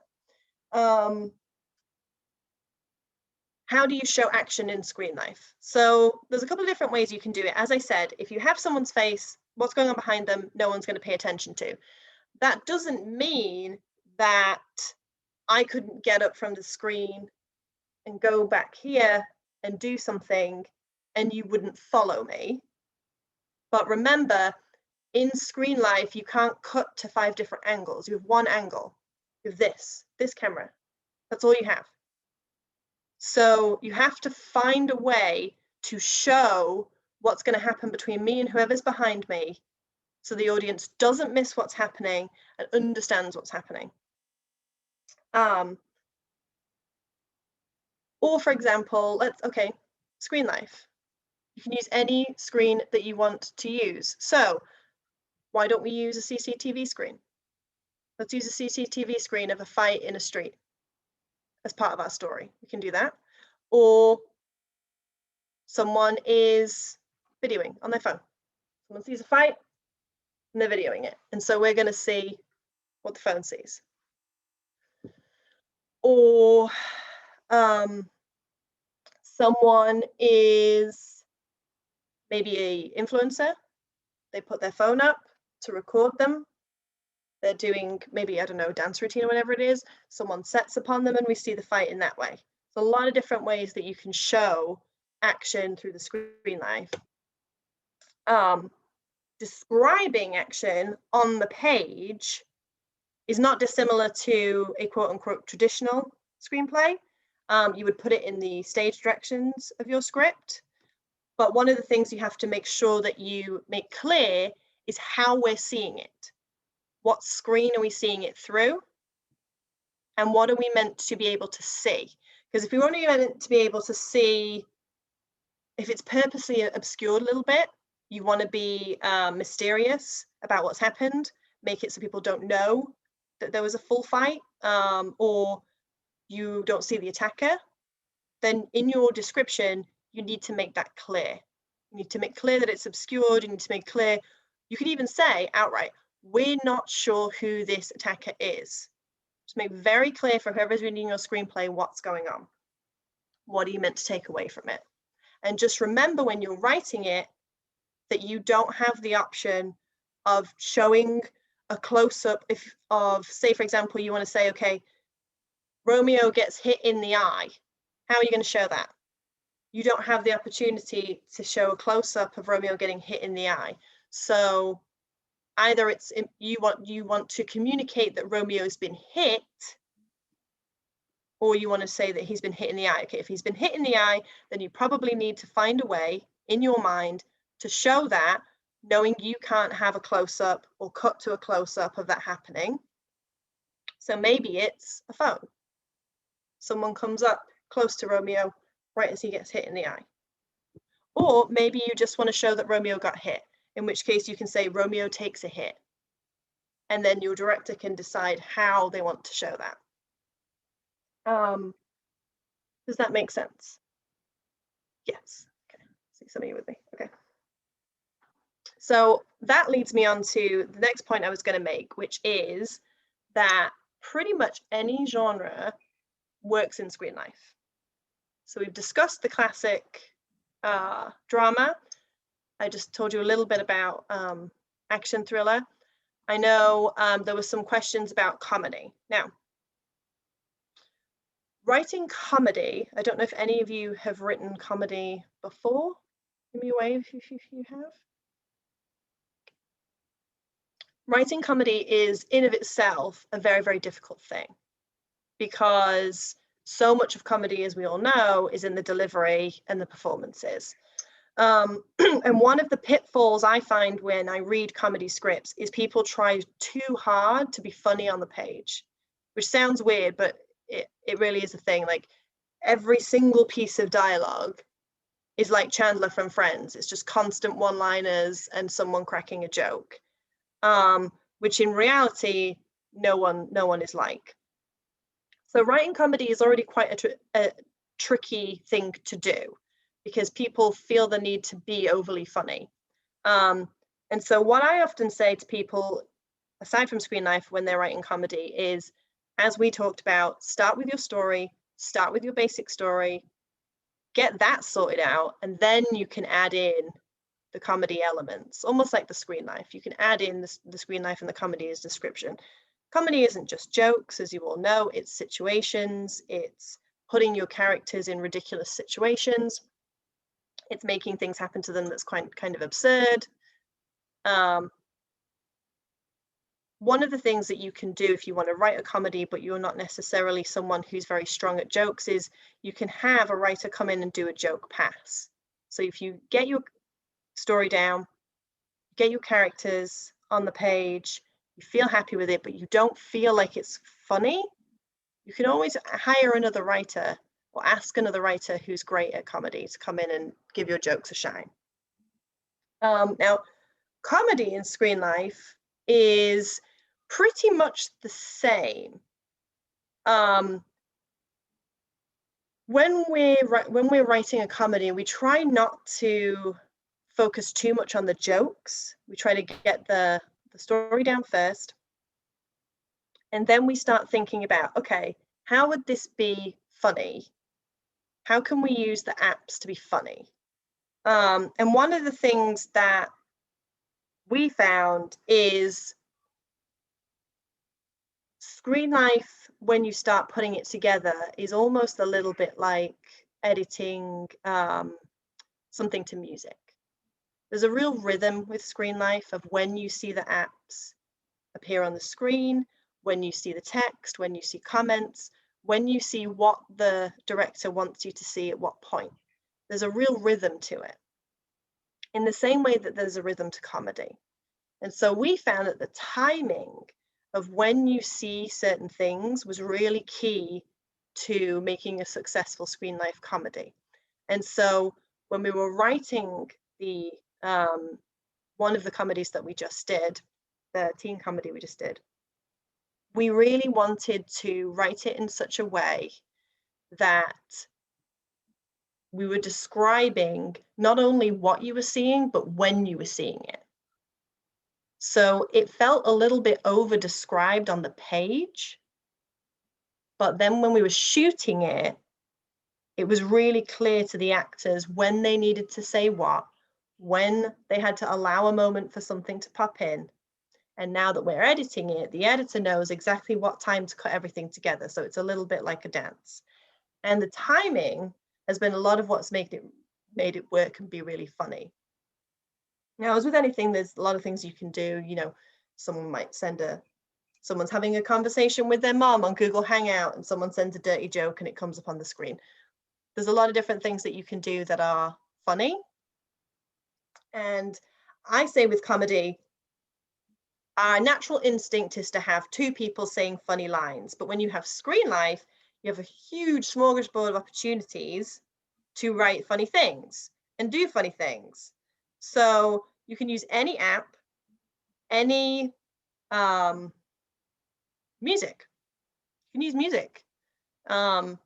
How do you show action in Screenlife? So there's a couple of different ways you can do it. As I said, if you have someone's face, what's going on behind them, no one's going to pay attention to. that doesn't mean that I couldn't get up from the screen and go back here and do something and you wouldn't follow me. But remember, in Screenlife, you can't cut to 5 different angles. You have one angle. You have this camera. That's all you have. So you have to find a way to show what's going to happen between me and whoever's behind me, so the audience doesn't miss what's happening and understands what's happening. Or for example, Screenlife. You can use any screen that you want to use. So why don't we use a CCTV screen? Let's use a CCTV screen of a fight in a street as part of our story. We can do that. Or someone is videoing on their phone. Someone sees a fight and they're videoing it. And so we're going to see what the phone sees. Or someone is maybe an influencer. They put their phone up to record them. They're doing maybe, I don't know, dance routine or whatever it is. Someone sets upon them and we see the fight in that way. So a lot of different ways that you can show action through the Screenlife. Describing action on the page is not dissimilar to a quote unquote traditional screenplay. You would put it in the stage directions of your script. But one of the things you have to make sure that you make clear is how we're seeing it. What screen are we seeing it through? And what are we meant to be able to see? Because if we want to be able to see, if it's purposely obscured a little bit, you want to be mysterious about what's happened, make it so people don't know that there was a full fight, or you don't see the attacker, then in your description, you need to make that clear. You need to make clear that it's obscured. You need to make clear, you could even say outright, we're not sure who this attacker is. Just make very clear for whoever's reading your screenplay what's going on. What are you meant to take away from it? And just remember when you're writing it that you don't have the option of showing a close-up of, say, for example, you want to say, okay, Romeo gets hit in the eye. How are you going to show that? You don't have the opportunity to show a close-up of Romeo getting hit in the eye. So either it's you want to communicate that Romeo's been hit, or you want to say that he's been hit in the eye. Okay, if he's been hit in the eye, then you probably need to find a way in your mind to show that, knowing you can't have a close-up or cut to a close-up of that happening. So maybe it's a phone. Someone comes up close to Romeo right as he gets hit in the eye. Or maybe you just want to show that Romeo got hit, in which case you can say Romeo takes a hit. And then your director can decide how they want to show that. Does that make sense? Yes. Okay. See some of you with me. Okay. So that leads me on to the next point I was going to make, which is that pretty much any genre works in Screenlife. So we've discussed the classic drama. I just told you a little bit about action thriller. I know there were some questions about comedy. Now, writing comedy, I don't know if any of you have written comedy before. Give me a wave if you have. Writing comedy is in of itself a very, very difficult thing, because so much of comedy, as we all know, is in the delivery and the performances. And one of the pitfalls I find when I read comedy scripts is people try too hard to be funny on the page, which sounds weird, but it really is a thing. Like every single piece of dialogue is like Chandler from Friends. It's just constant one-liners and someone cracking a joke, which in reality, no one is like. So writing comedy is already quite a tricky thing to do, because people feel the need to be overly funny. And so what I often say to people, aside from Screenlife, when they're writing comedy is, as we talked about, start with your story, start with your basic story, get that sorted out, and then you can add in the comedy elements, almost like the Screenlife. You can add in the Screenlife and the comedy as description. Comedy isn't just jokes, as you all know, it's situations, it's putting your characters in ridiculous situations, it's making things happen to them that's kind of absurd. One of the things that you can do if you want to write a comedy, but you're not necessarily someone who's very strong at jokes, is you can have a writer come in and do a joke pass. So if you get your story down, get your characters on the page, you feel happy with it, but you don't feel like it's funny, you can always hire another writer or ask another writer who's great at comedy to come in and give your jokes a shine. Now, comedy in Screenlife is pretty much the same. When we're writing a comedy, we try not to focus too much on the jokes. We try to get the story down first, and then we start thinking about, okay, how would this be funny? How can we use the apps to be funny? And one of the things that we found is Screenlife, when you start putting it together, is almost a little bit like editing something to music. There's a real rhythm with Screenlife of when you see the apps appear on the screen, when you see the text, when you see comments, when you see what the director wants you to see at what point. There's a real rhythm to it, in the same way that there's a rhythm to comedy. And so we found that the timing of when you see certain things was really key to making a successful Screenlife comedy. And so when we were writing the one of the comedies that we just did, the teen comedy we just did, we really wanted to write it in such a way that we were describing not only what you were seeing, but when you were seeing it. So it felt a little bit over described on the page, but then when we were shooting it, it was really clear to the actors when they needed to say what, when they had to allow a moment for something to pop in. And now that we're editing it, the editor knows exactly what time to cut everything together. So it's a little bit like a dance. And the timing has been a lot of what's made it work and be really funny. Now, as with anything, there's a lot of things you can do. You know, someone might someone's having a conversation with their mom on Google Hangout and someone sends a dirty joke and it comes up on the screen. There's a lot of different things that you can do that are funny. And I say with comedy, our natural instinct is to have two people saying funny lines. But when you have Screenlife, you have a huge smorgasbord of opportunities to write funny things and do funny things. So you can use any app, any music. You can use music. You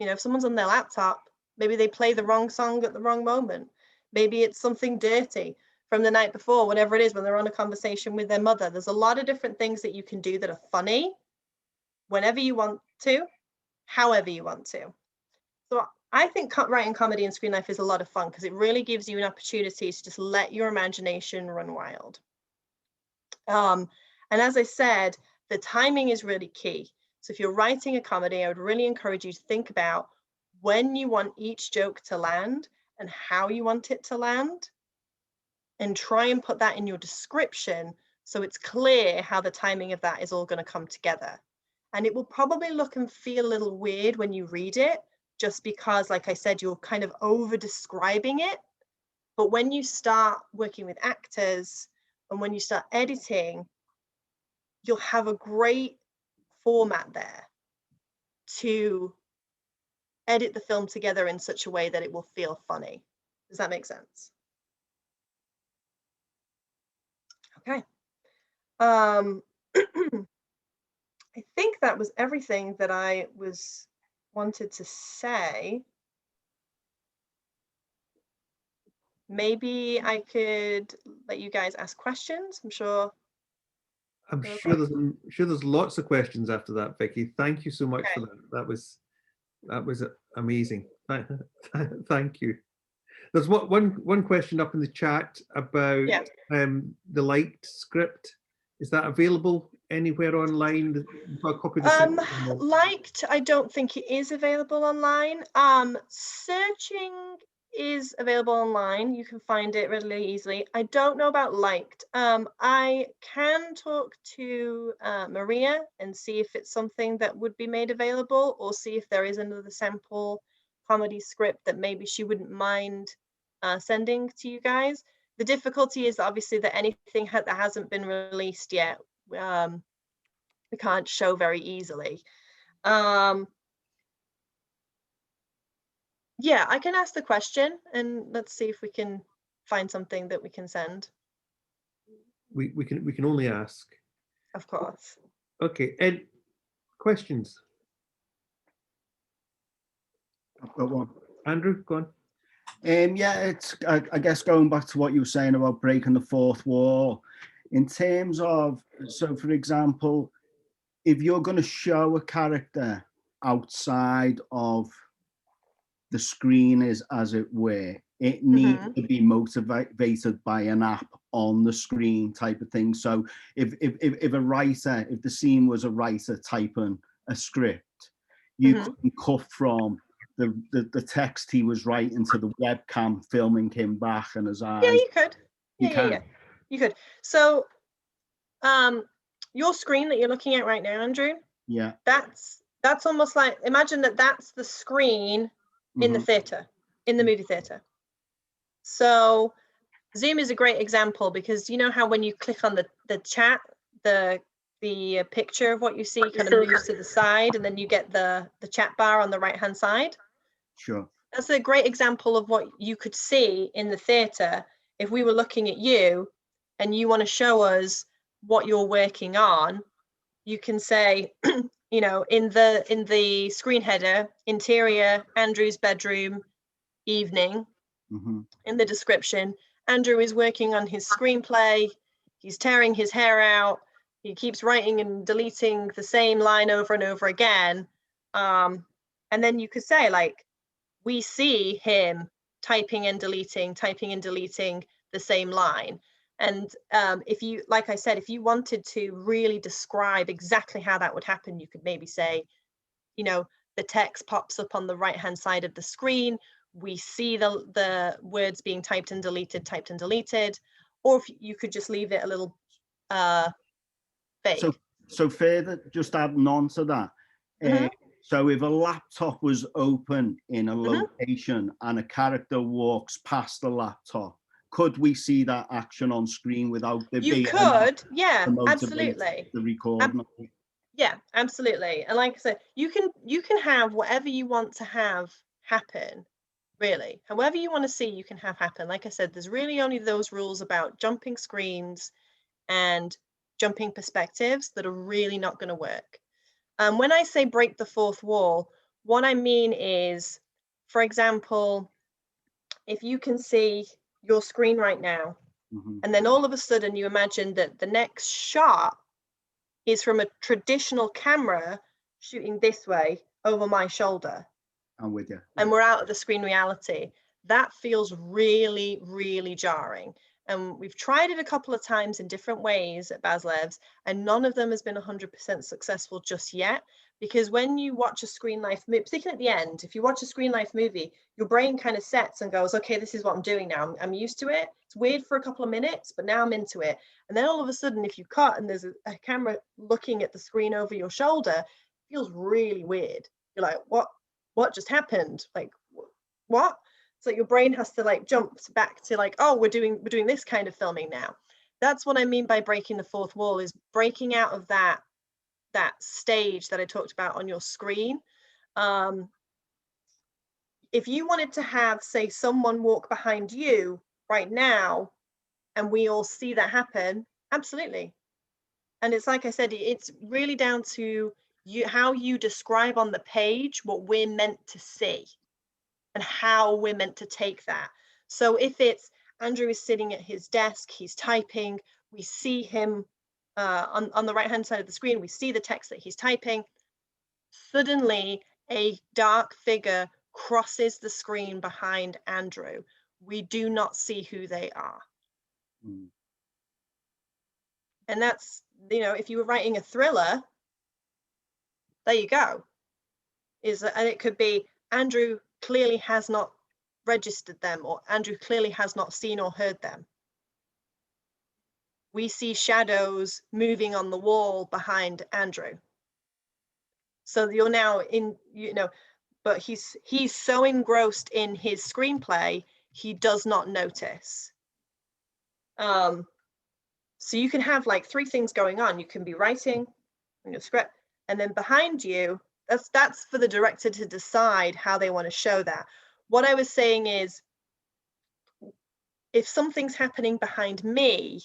know, if someone's on their laptop, maybe they play the wrong song at the wrong moment. Maybe it's something dirty from the night before, whatever it is, when they're on a conversation with their mother. There's a lot of different things that you can do that are funny whenever you want to, however you want to. So I think writing comedy in Screenlife is a lot of fun because it really gives you an opportunity to just let your imagination run wild. And as I said, the timing is really key. So if you're writing a comedy, I would really encourage you to think about when you want each joke to land and how you want it to land, and try and put that in your description so it's clear how the timing of that is all going to come together. And it will probably look and feel a little weird when you read it, just because, like I said, you're kind of over describing it. But when you start working with actors and when you start editing, you'll have a great format there to edit the film together in such a way that it will feel funny. Does that make sense? Okay. I think that was everything that I wanted to say. Maybe I could let you guys ask questions. I'm sure there's lots of questions after that, Vicky. Thank you so much for that. That was amazing. Thank you. There's one question up in the chat about Yeah. the light script. Is that available anywhere online? You've got a copy of the script? Liked, I don't think it is available online. Searching is available online. You can find it readily easily. I don't know about liked. I can talk to Maria and see if it's something that would be made available, or see if there is another sample comedy script that maybe she wouldn't mind sending to you guys. The difficulty is obviously that anything that hasn't been released yet, we can't show very easily. Yeah, I can ask the question and let's see if we can find something that we can send. We can only ask. Of course. Okay, Ed, questions? I've got one. Andrew, go on. Yeah, it's I guess going back to what you were saying about breaking the fourth wall, in terms of, so for example, if you're going to show a character outside of the screen, as it were, it needs to be motivated by an app on the screen type of thing. So if a writer, if the scene was a writer typing a script, you couldn't cut from the text he was writing to the webcam filming him back and his eyes. Yeah, you could. Yeah. You could. So your screen that you're looking at right now, Andrew, Yeah, that's almost like, imagine that that's the screen in the theater, in the movie theater. So Zoom is a great example, because you know how when you click on the chat, the picture of what you see kind of moves to the side, and then you get the chat bar on the right hand side. sure. That's a great example of what you could see in the theater if we were looking at you and you want to show us what you're working on. You can say, you know, in the screen header, interior, Andrew's bedroom, evening. In the description, Andrew is working on his screenplay. He's tearing his hair out. He keeps writing and deleting the same line over and over again. And then you could say, like, we see him typing and deleting the same line. And if you, like I said, if you wanted to really describe exactly how that would happen, you could maybe say, you know, the text pops up on the right hand side of the screen. We see the words being typed and deleted, or if you could just leave it a little vague. So further, just adding on to that. So if a laptop was open in a location and a character walks past the laptop, could we see that action on screen without there being? You could, yeah, absolutely. The recording. Yeah, absolutely. And like I said, you can have whatever you want to have happen, really. However you want to see, you can have happen. Like I said, there's really only those rules about jumping screens and jumping perspectives that are really not going to work. When I say break the fourth wall, what I mean is, for example, if you can see your screen right now, and then all of a sudden you imagine that the next shot is from a traditional camera shooting this way over my shoulder. I'm with you. And we're out of the screen reality. That feels really, really jarring. And we've tried it a couple of times in different ways at Baslev's, and none of them has been 100% successful just yet. Because when you watch a Screenlife movie, particularly at the end, if you watch a Screenlife movie, your brain kind of sets and goes, okay, this is what I'm doing now. I'm used to it. It's weird for a couple of minutes, but now I'm into it. And then all of a sudden, if you cut and there's a camera looking at the screen over your shoulder, it feels really weird. You're like, what just happened? Like, what? So your brain has to like jump back to like, oh, we're doing this kind of filming now. That's what I mean by breaking the fourth wall, is breaking out of that stage that I talked about on your screen. If you wanted to have, say, someone walk behind you right now and we all see that happen, absolutely. And it's like I said, it's really down to you, how you describe on the page what we're meant to see and how we're meant to take that. So if it's Andrew is sitting at his desk, he's typing, we see him on the right hand side of the screen, we see the text that he's typing. Suddenly a dark figure crosses the screen behind Andrew. we do not see who they are. Mm. And that's, you know, if you were writing a thriller, there you go. And it could be Andrew clearly has not registered them, or Andrew clearly has not seen or heard them. We see shadows moving on the wall behind Andrew. So you're now in, you know, but he's so engrossed in his screenplay, he does not notice. So you can have like 3 things going on. You can be writing in your script, and then behind you, that's for the director to decide how they want to show that. What I was saying is, if something's happening behind me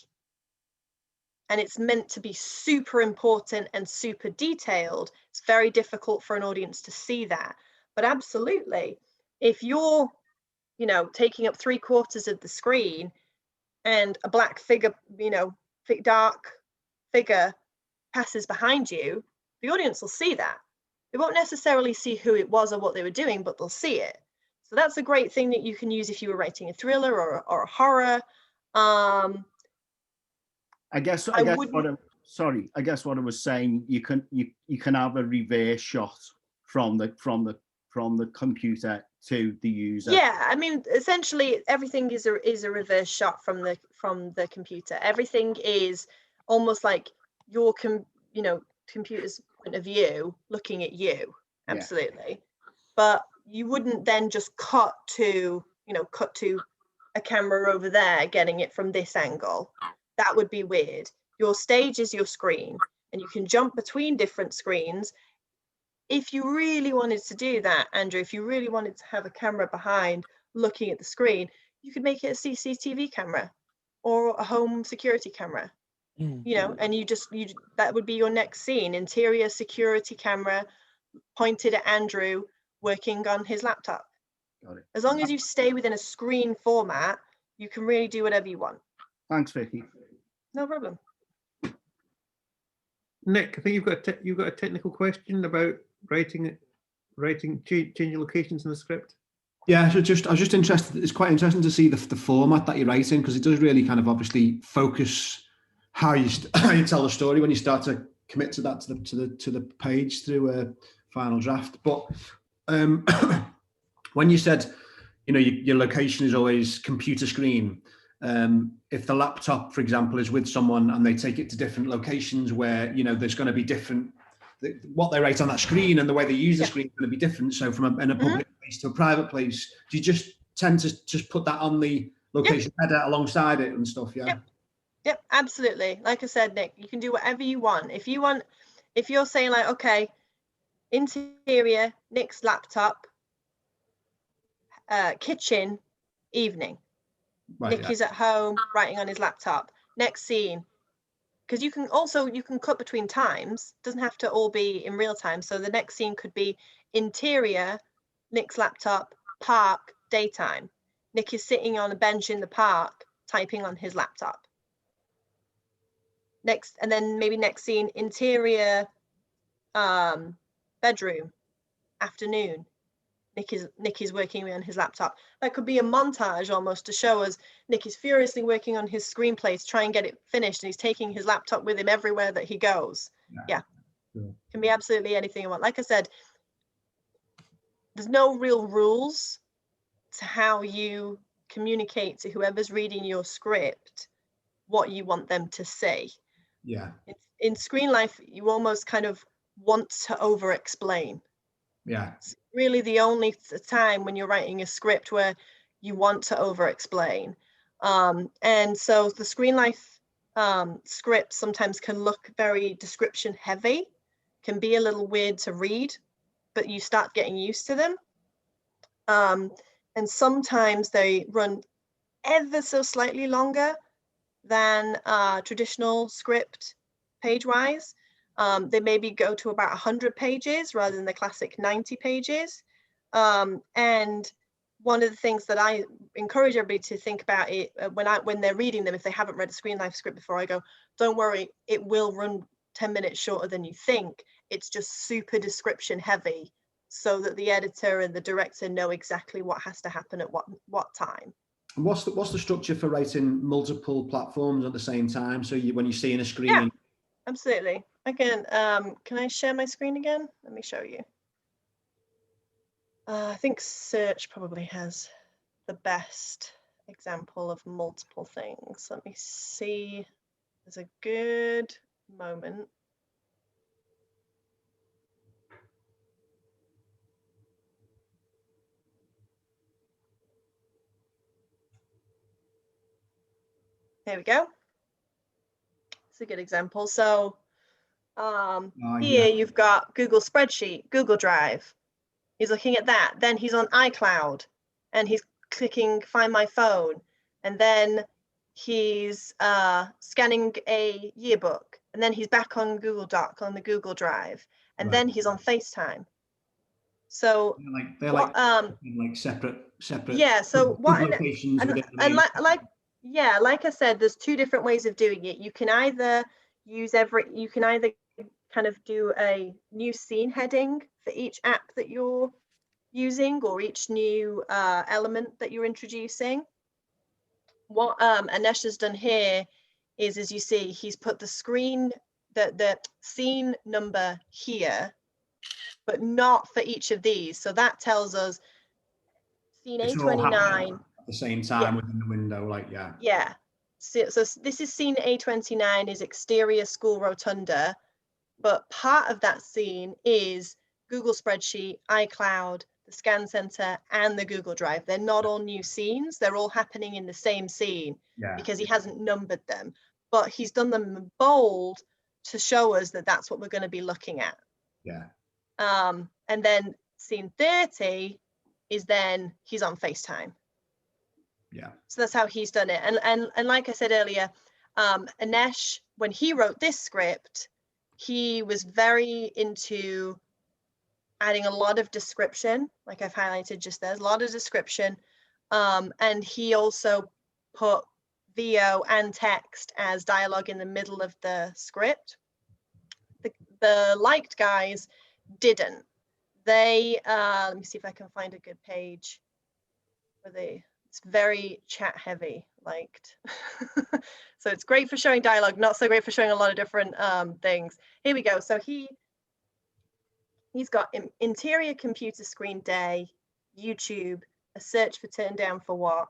and it's meant to be super important and super detailed, it's very difficult for an audience to see that. But absolutely, if you're, you know, taking up 3/4 of the screen and a black figure, you know, dark figure passes behind you, the audience will see that. They won't necessarily see who it was or what they were doing, but they'll see it. So that's a great thing that you can use if you were writing a thriller or a horror. I guess what I was saying, you can have a reverse shot from the computer to the user. Yeah, I mean, essentially everything is a reverse shot from the computer. Everything is almost like your computer's point of view looking at you. Absolutely. Yeah. But you wouldn't then just cut to a camera over there getting it from this angle. That would be weird. Your stage is your screen, and you can jump between different screens. If you really wanted to do that, Andrew, if you really wanted to have a camera behind looking at the screen, you could make it a CCTV camera or a home security camera. You know, and that would be your next scene: interior security camera pointed at Andrew working on his laptop. Got it. As long as you stay within a screen format, you can really do whatever you want. Thanks, Vicky. No problem. Nick, I think you've got a technical question about changing locations in the script. Yeah, so I was just interested. It's quite interesting to see the format that you write in, because it does really kind of obviously focus how you tell the story when you start to commit to that to the page through a final draft. But when you said, you know, your location is always computer screen. If the laptop, for example, is with someone and they take it to different locations where, you know, there's going to be different, what they write on that screen and the way they use the screen is going to be different. So from in a public place to a private place, do you just tend to just put that on the location header alongside it and stuff? Yeah. Yep, absolutely. Like I said, Nick, you can do whatever you want. If you're saying like, okay, interior, Nick's laptop, kitchen, evening. Right, Nick is at home writing on his laptop. Next scene, because you can cut between times. Doesn't have to all be in real time. So the next scene could be interior, Nick's laptop, park, daytime. Nick is sitting on a bench in the park typing on his laptop. Next, and then maybe next scene, interior, bedroom, afternoon. Nick is working on his laptop. That could be a montage almost to show us Nick is furiously working on his screenplay to try and get it finished, and he's taking his laptop with him everywhere that he goes. Yeah. Can be absolutely anything you want. Like I said, there's no real rules to how you communicate to whoever's reading your script what you want them to say. Yeah. In Screenlife, you almost kind of want to over-explain. Yeah. It's really the only time when you're writing a script where you want to over-explain. And so the Screenlife scripts sometimes can look very description heavy, can be a little weird to read, but you start getting used to them. And sometimes they run ever so slightly longer than traditional script page-wise. They maybe go to about 100 pages rather than the classic 90 pages. And one of the things that I encourage everybody to think about it when they're reading them, if they haven't read a Screenlife script before, I go, don't worry, it will run 10 minutes shorter than you think. It's just super description heavy, so that the editor and the director know exactly what has to happen at what time. And what's the structure for writing multiple platforms at the same time? So when you see in a screen. Yeah, absolutely. I can I share my screen again? Let me show you. I think search probably has the best example of multiple things. Let me see. There's a good moment. There we go. It's a good example. So here you've got Google Spreadsheet, Google Drive. He's looking at that. Then he's on iCloud and he's clicking Find My Phone. And then he's scanning a yearbook. And then he's back on Google Doc on the Google Drive. And then he's on FaceTime. So they're like separate. Yeah. So what? Locations and like I said, there's two different ways of doing it. You can either kind of do a new scene heading for each app that you're using or each new element that you're introducing. What Anesh has done here is, as you see, he's put the scene number here, but not for each of these. So that tells us scene A29 at the same time within the window, Yeah. So this is scene A29 is exterior school rotunda, but part of that scene is Google Spreadsheet, iCloud, the Scan Center, and the Google Drive. They're not all new scenes. They're all happening in the same scene because he hasn't numbered them, but he's done them in bold to show us that that's what we're going to be looking at. Yeah. And then scene 30 is then he's on FaceTime. Yeah. So that's how he's done it. And like I said earlier, Anesh, when he wrote this script, he was very into adding a lot of description, like I've highlighted just there, a lot of description. And he also put VO and text as dialogue in the middle of the script. The liked guys didn't. They, let me see if I can find a good page where it's very chat heavy, liked. So it's great for showing dialogue, not so great for showing a lot of different things. Here we go. So he's got interior computer screen day, YouTube, a search for turn down for what,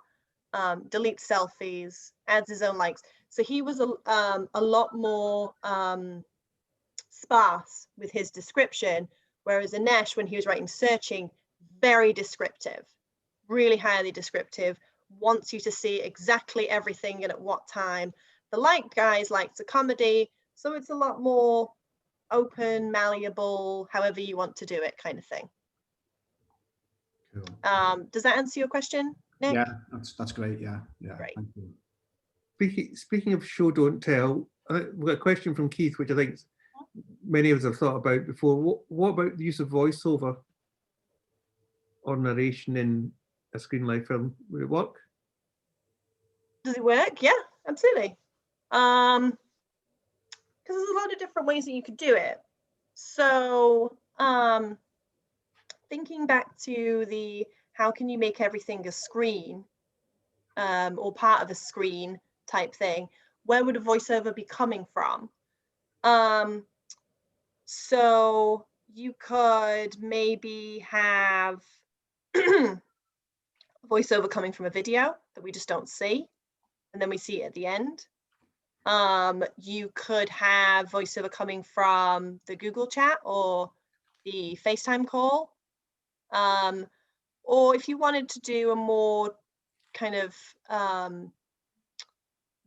delete selfies, adds his own likes. So he was a lot more sparse with his description, whereas Anesh, when he was writing searching, very descriptive. Really highly descriptive, wants you to see exactly everything and at what time. The liked guys likes a comedy, so it's a lot more open, malleable, however you want to do it kind of thing. Cool. Does that answer your question, Nick? Yeah, that's great. Yeah. Great. Thank you. Speaking of show don't tell, we've got a question from Keith, which I think many of us have thought about before. What about the use of voiceover or narration in a Screenlife film? Would it work? Does it work? Yeah, absolutely. Because there's a lot of different ways that you could do it. So thinking back to the how can you make everything a screen or part of a screen type thing, where would a voiceover be coming from? So you could maybe have voiceover coming from a video that we just don't see, and then we see it at the end. You could have voiceover coming from the Google chat or the FaceTime call. Or if you wanted to do a more kind of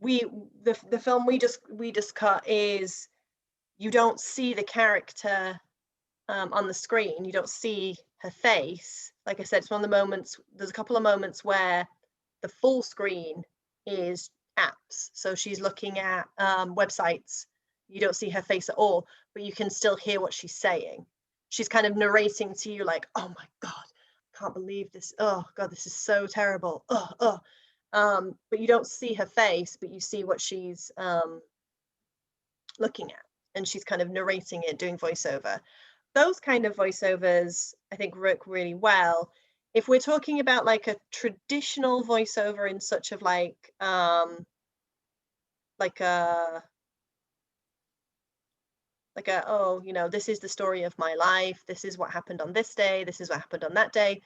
the film we just cut is you don't see the character on the screen, you don't see her face. Like I said, it's one of the moments, there's a couple of moments where the full screen is apps. So she's looking at websites. You don't see her face at all, but you can still hear what she's saying. She's kind of narrating to you like, oh my God, I can't believe this. Oh God, this is so terrible. But you don't see her face, but you see what she's looking at. And she's kind of narrating it, doing voiceover. Those kind of voiceovers, I think, work really well. if we're talking about like a traditional voiceover in such of like a oh, you know, this is the story of my life, this is what happened on this day, this is what happened on that day,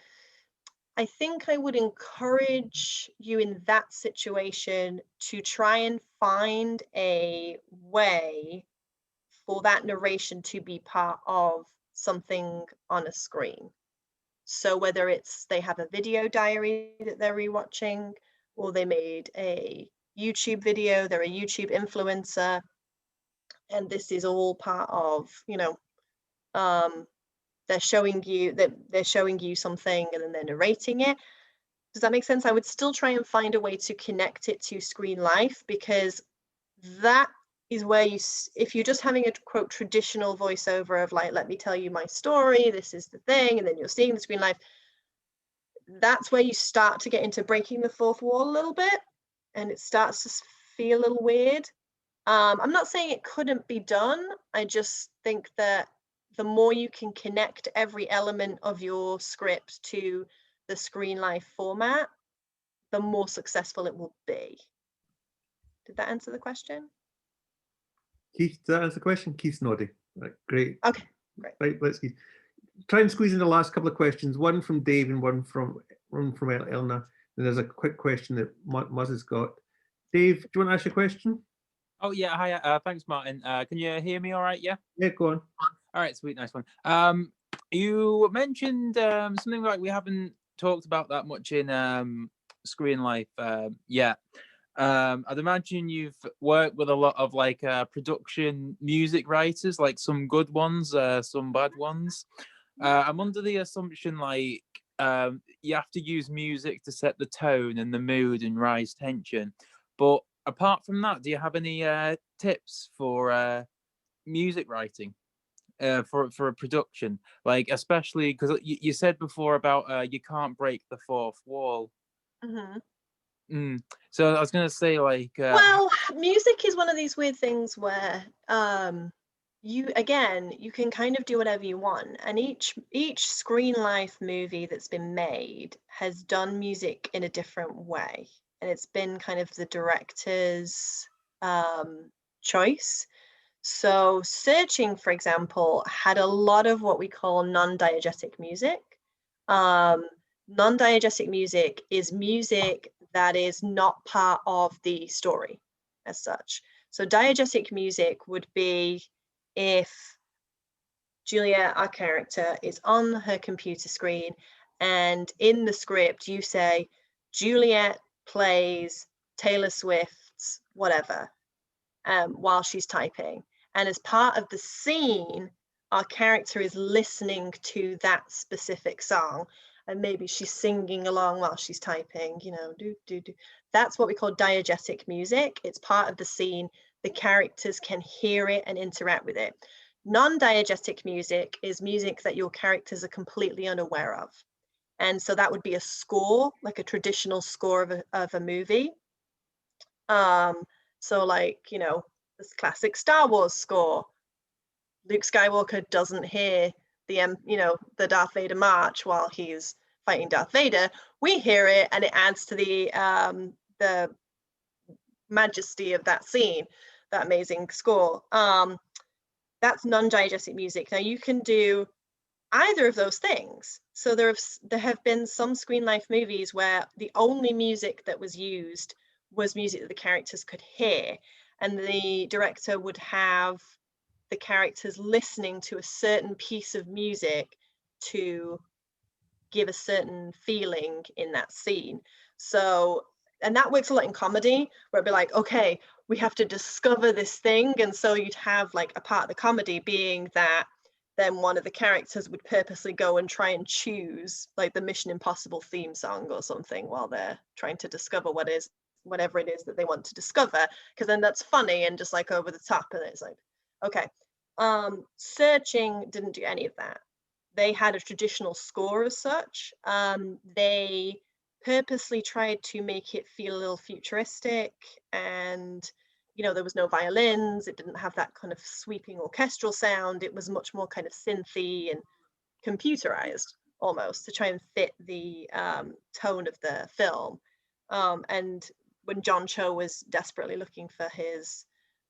I think I would encourage you in that situation to try and find a way for that narration to be part of something on a screen. So whether it's they have a video diary that they're rewatching, or they made a YouTube video, they're a YouTube influencer, and this is all part of, you know, they're showing you something and then they're narrating it. Does that make sense? I would still try and find a way to connect it to Screenlife, because that is where you, if you're just having a quote traditional voiceover of like, let me tell you my story, this is the thing, and then you're seeing the Screenlife, that's where you start to get into breaking the fourth wall a little bit, and it starts to feel a little weird. I'm not saying it couldn't be done. I just think that the more you can connect every element of your script to the Screenlife format, the more successful it will be. Did that answer the question? Keith, does that answer the question? Keith's nodding. Right, great. Okay, great. Right, let's try and squeeze in the last couple of questions. One from Dave and one from Elna. And there's a quick question that Muzz has got. Dave, do you want to ask your question? Oh yeah, hi. Thanks, Martin. Can you hear me all right? Yeah. Yeah, go on. All right, sweet, nice one. You mentioned something like we haven't talked about that much in Screenlife yet. I'd imagine you've worked with a lot of like production music writers, like some good ones, some bad ones. I'm under the assumption like you have to use music to set the tone and the mood and rise tension. But apart from that, do you have any tips for music writing for a production? Like, especially because you said before about you can't break the fourth wall. So I was going to say like... well, music is one of these weird things where you can kind of do whatever you want. And each Screenlife movie that's been made has done music in a different way. And it's been kind of the director's choice. So Searching, for example, had a lot of what we call non-diegetic music. Non-diegetic music is music that is not part of the story as such. So diegetic music would be if Juliet, our character, is on her computer screen, and in the script you say, Juliet plays Taylor Swift's whatever while she's typing. And as part of the scene, our character is listening to that specific song, and maybe she's singing along while she's typing, you know, do, do, do. That's what we call diegetic music. It's part of the scene. The characters can hear it and interact with it. Non-diegetic music is music that your characters are completely unaware of. And so that would be a score, like a traditional score of a movie. So like, you know, this classic Star Wars score. Luke Skywalker doesn't hear the Darth Vader march while he's fighting Darth Vader. We hear it, and it adds to the majesty of that scene, that amazing score. That's non-diegetic music. Now you can do either of those things. So there have been some Screenlife movies where the only music that was used was music that the characters could hear, and the director would have the characters listening to a certain piece of music to give a certain feeling in that scene. So, and that works a lot in comedy, where it'd be like, okay, we have to discover this thing. And so you'd have like a part of the comedy being that then one of the characters would purposely go and try and choose like the Mission Impossible theme song or something while they're trying to discover whatever it is that they want to discover, because then that's funny and just like over the top, and it's like, okay. Searching didn't do any of that. They had a traditional score as such. They purposely tried to make it feel a little futuristic, and you know, there was no violins, it didn't have that kind of sweeping orchestral sound, it was much more kind of synthy and computerized. almost, to try and fit the tone of the film. And when John Cho was desperately looking for his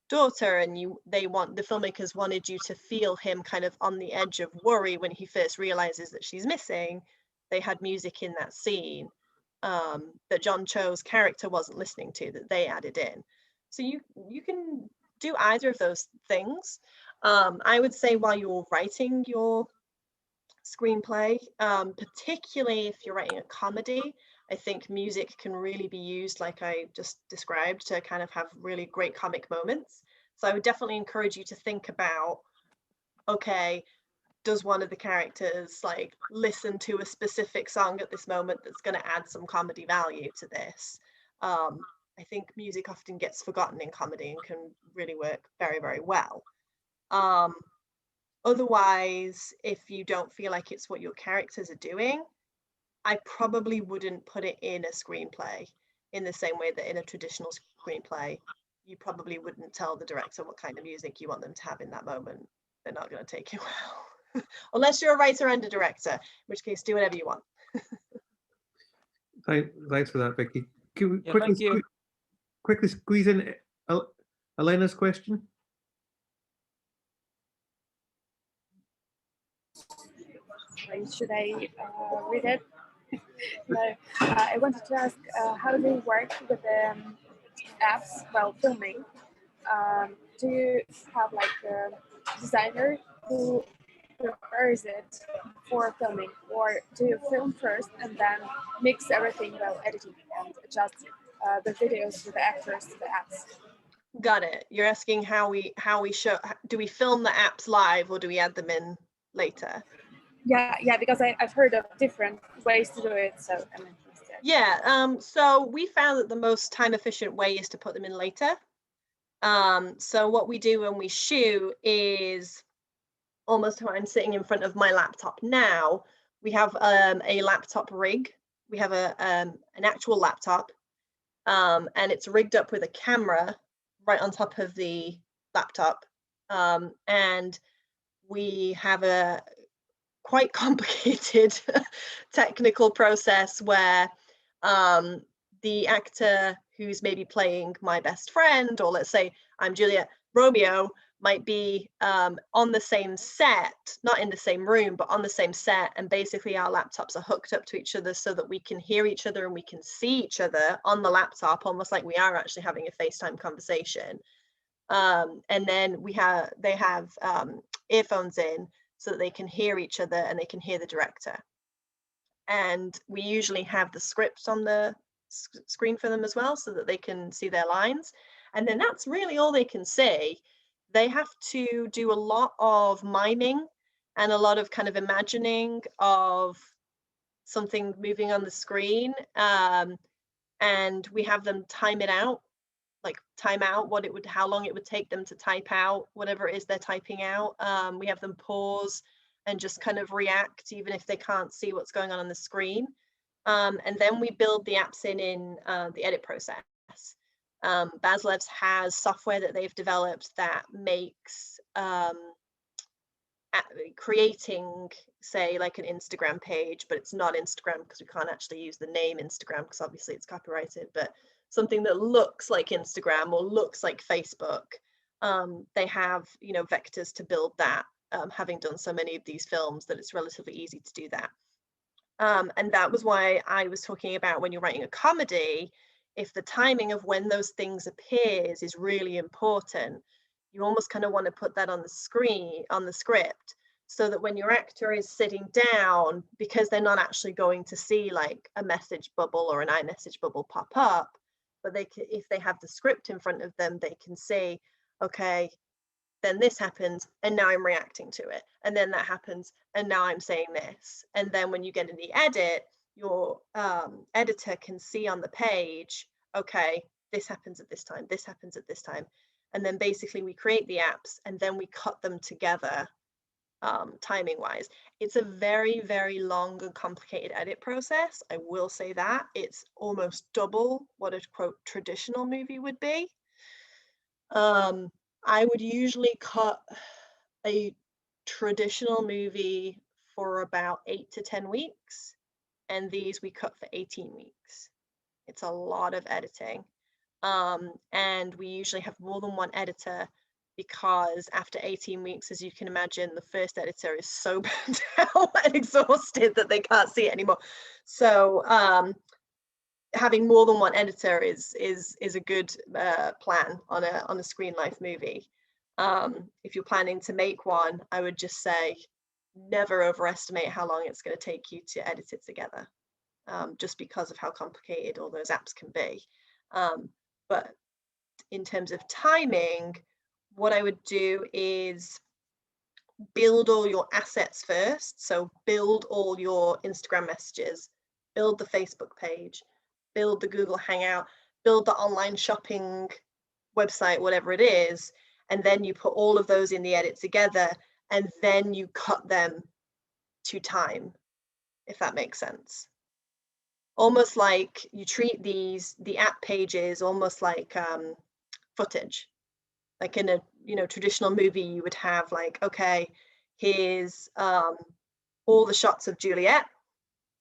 daughter, and the filmmakers wanted you to feel him kind of on the edge of worry when he first realizes that she's missing, they had music in that scene that John Cho's character wasn't listening to, that they added in. So you can do either of those things. I would say while you're writing your screenplay, particularly if you're writing a comedy, I think music can really be used, like I just described, to kind of have really great comic moments. So I would definitely encourage you to think about, okay, does one of the characters like listen to a specific song at this moment that's going to add some comedy value to this? I think music often gets forgotten in comedy and can really work very, very well. Otherwise, if you don't feel like it's what your characters are doing, I probably wouldn't put it in a screenplay in the same way that in a traditional screenplay, you probably wouldn't tell the director what kind of music you want them to have in that moment. They're not going to take it well. Unless you're a writer and a director, in which case do whatever you want. Thanks for that, Vicky. Can we Yeah, thank you. quickly squeeze in Elena's question? Should I read it? No, I wanted to ask, how do you work with the apps while filming? Do you have like a designer who prepares it for filming, or do you film first and then mix everything while editing and adjust the videos to the actors to the apps? Got it. You're asking how we show, do we film the apps live or do we add them in later? Yeah, because I've heard of different ways to do it, so I'm interested. Yeah, so we found that the most time efficient way is to put them in later. So what we do when we shoot is, almost how I'm sitting in front of my laptop now, we have a laptop rig. We have an actual laptop, and it's rigged up with a camera right on top of the laptop. And we have a quite complicated technical process where the actor who's maybe playing my best friend, or let's say I'm Juliet, Romeo might be on the same set, not in the same room, but on the same set. And basically our laptops are hooked up to each other so that we can hear each other and we can see each other on the laptop, almost like we are actually having a FaceTime conversation. And then they have earphones in so that they can hear each other and they can hear the director. And we usually have the script on the screen for them as well, so that they can see their lines. And then that's really all they can see. They have to do a lot of miming and a lot of kind of imagining of something moving on the screen. And we have them time it out, like time out how long it would take them to type out whatever it is they're typing out. We have them pause and just kind of react, even if they can't see what's going on the screen. And then we build the apps in the edit process. Baslev's has software that they've developed that makes creating, say, like an Instagram page, but it's not Instagram because we can't actually use the name Instagram because obviously it's copyrighted, but something that looks like Instagram or looks like Facebook. They have, vectors to build that, having done so many of these films that it's relatively easy to do that. And that was why I was talking about when you're writing a comedy, if the timing of when those things appears is really important, you almost kind of want to put that on the screen, on the script, so that when your actor is sitting down, because they're not actually going to see like a message bubble or an iMessage bubble pop up, but they can, if they have the script in front of them, they can see, okay, then this happens and now I'm reacting to it, and then that happens and now I'm saying this. And then when you get in the edit, your editor can see on the page, okay, this happens at this time, this happens at this time. And then basically we create the apps and then we cut them together timing wise. It's a very, very long and complicated edit process. I will say that it's almost double what a quote traditional movie would be. I would usually cut a traditional movie for about 8 to 10 weeks, and these we cut for 18 weeks. It's a lot of editing. And we usually have more than one editor, because after 18 weeks, as you can imagine, the first editor is so burnt out and exhausted that they can't see it anymore. So having more than one editor is a good plan on a Screenlife movie. If you're planning to make one, I would just say never overestimate how long it's going to take you to edit it together, just because of how complicated all those apps can be. But in terms of timing, what I would do is build all your assets first. So build all your Instagram messages, build the Facebook page, build the Google Hangout, build the online shopping website, whatever it is. And then you put all of those in the edit together, and then you cut them to time, if that makes sense. Almost like you treat the app pages almost like footage. Like in a traditional movie, you would have like, okay, here's all the shots of Juliet,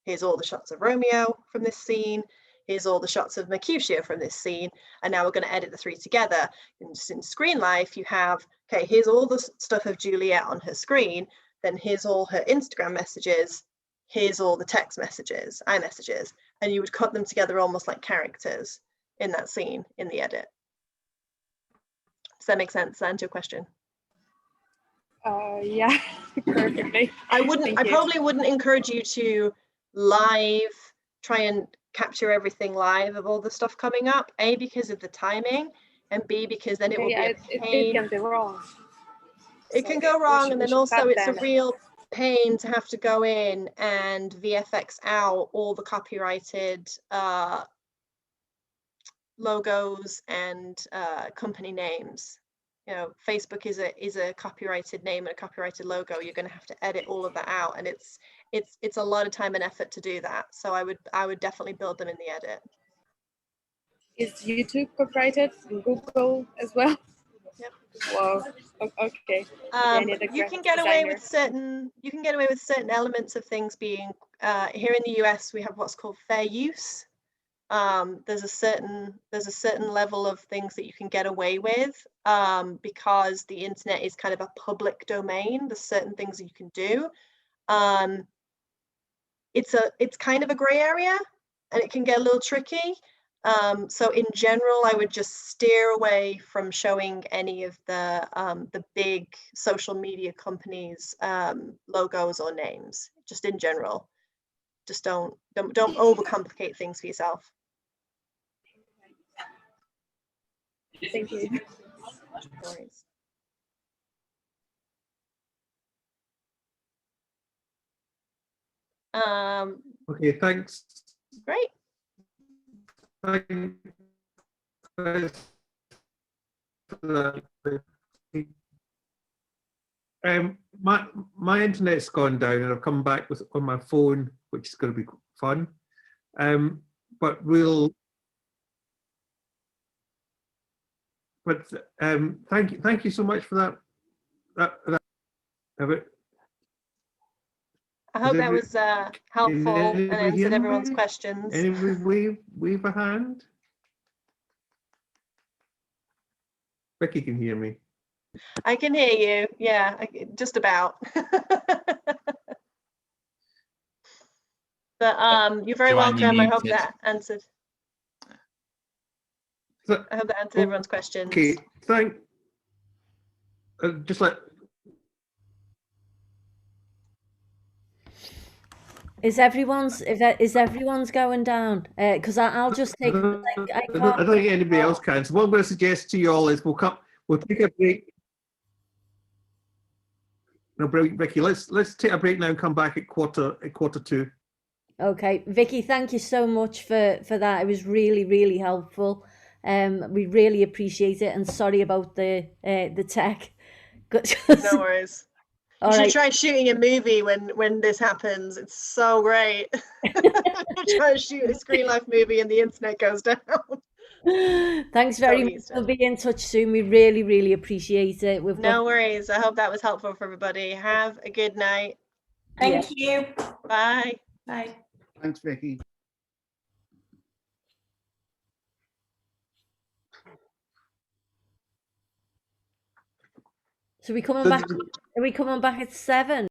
here's all the shots of Romeo from this scene, here's all the shots of Mercutio from this scene, and now we're going to edit the three together. In Screenlife, you have, okay, here's all the stuff of Juliet on her screen, then here's all her Instagram messages, here's all the text messages, iMessages, and you would cut them together almost like characters in that scene in the edit. Does that make sense? Does that answer your question? Yeah, perfectly. I probably wouldn't encourage you to try and capture everything live of all the stuff coming up. A, because of the timing, and B, because then it will be a pain. It can be wrong. It can go wrong, and then also it's a real pain to have to go in and VFX out all the copyrighted logos and company names. Facebook is a copyrighted name and a copyrighted logo. You're going to have to edit all of that out, and it's a lot of time and effort to do that. So I would definitely build them in the edit. Is YouTube copyrighted and Google as well? Yep. Wow. Okay. You can get away with certain elements of things being here in the US. We have what's called fair use. There's a certain level of things that you can get away with because the internet is kind of a public domain. There's certain things that you can do. It's kind of a gray area, and it can get a little tricky. So in general, I would just steer away from showing any of the big social media companies' logos or names. Just in general, just don't overcomplicate things for yourself. Thank you. No worries. Okay, thanks. Great. My internet's gone down, and I've come back on my phone, which is going to be fun. But thank you so much for that. I hope that was helpful and answered everyone's questions. Anybody wave a hand? Vicky can hear me. I can hear you. Yeah, just about. But you're very Joanne, welcome. you're I hope muted. that answered. I hope that answered everyone's questions. Okay, just let. Is everyone's going down? Because I'll just take. I don't think anybody else can. So what I'm going to suggest to you all is we'll take a break. No, Vicky. Let's take a break now and come back at quarter two. Okay, Vicky, thank you so much for that. It was really, really helpful. We really appreciate it, and sorry about the tech. No worries. You should right. try shooting a movie when this happens. It's so great. Try to shoot a Screenlife movie and the internet goes down. Thanks very much. We'll be in touch soon. We really, really appreciate it. No worries. I hope that was helpful for everybody. Have a good night. Thank you. Bye. Bye. Thanks, Vicky. So we coming So back? Are we coming back at 7?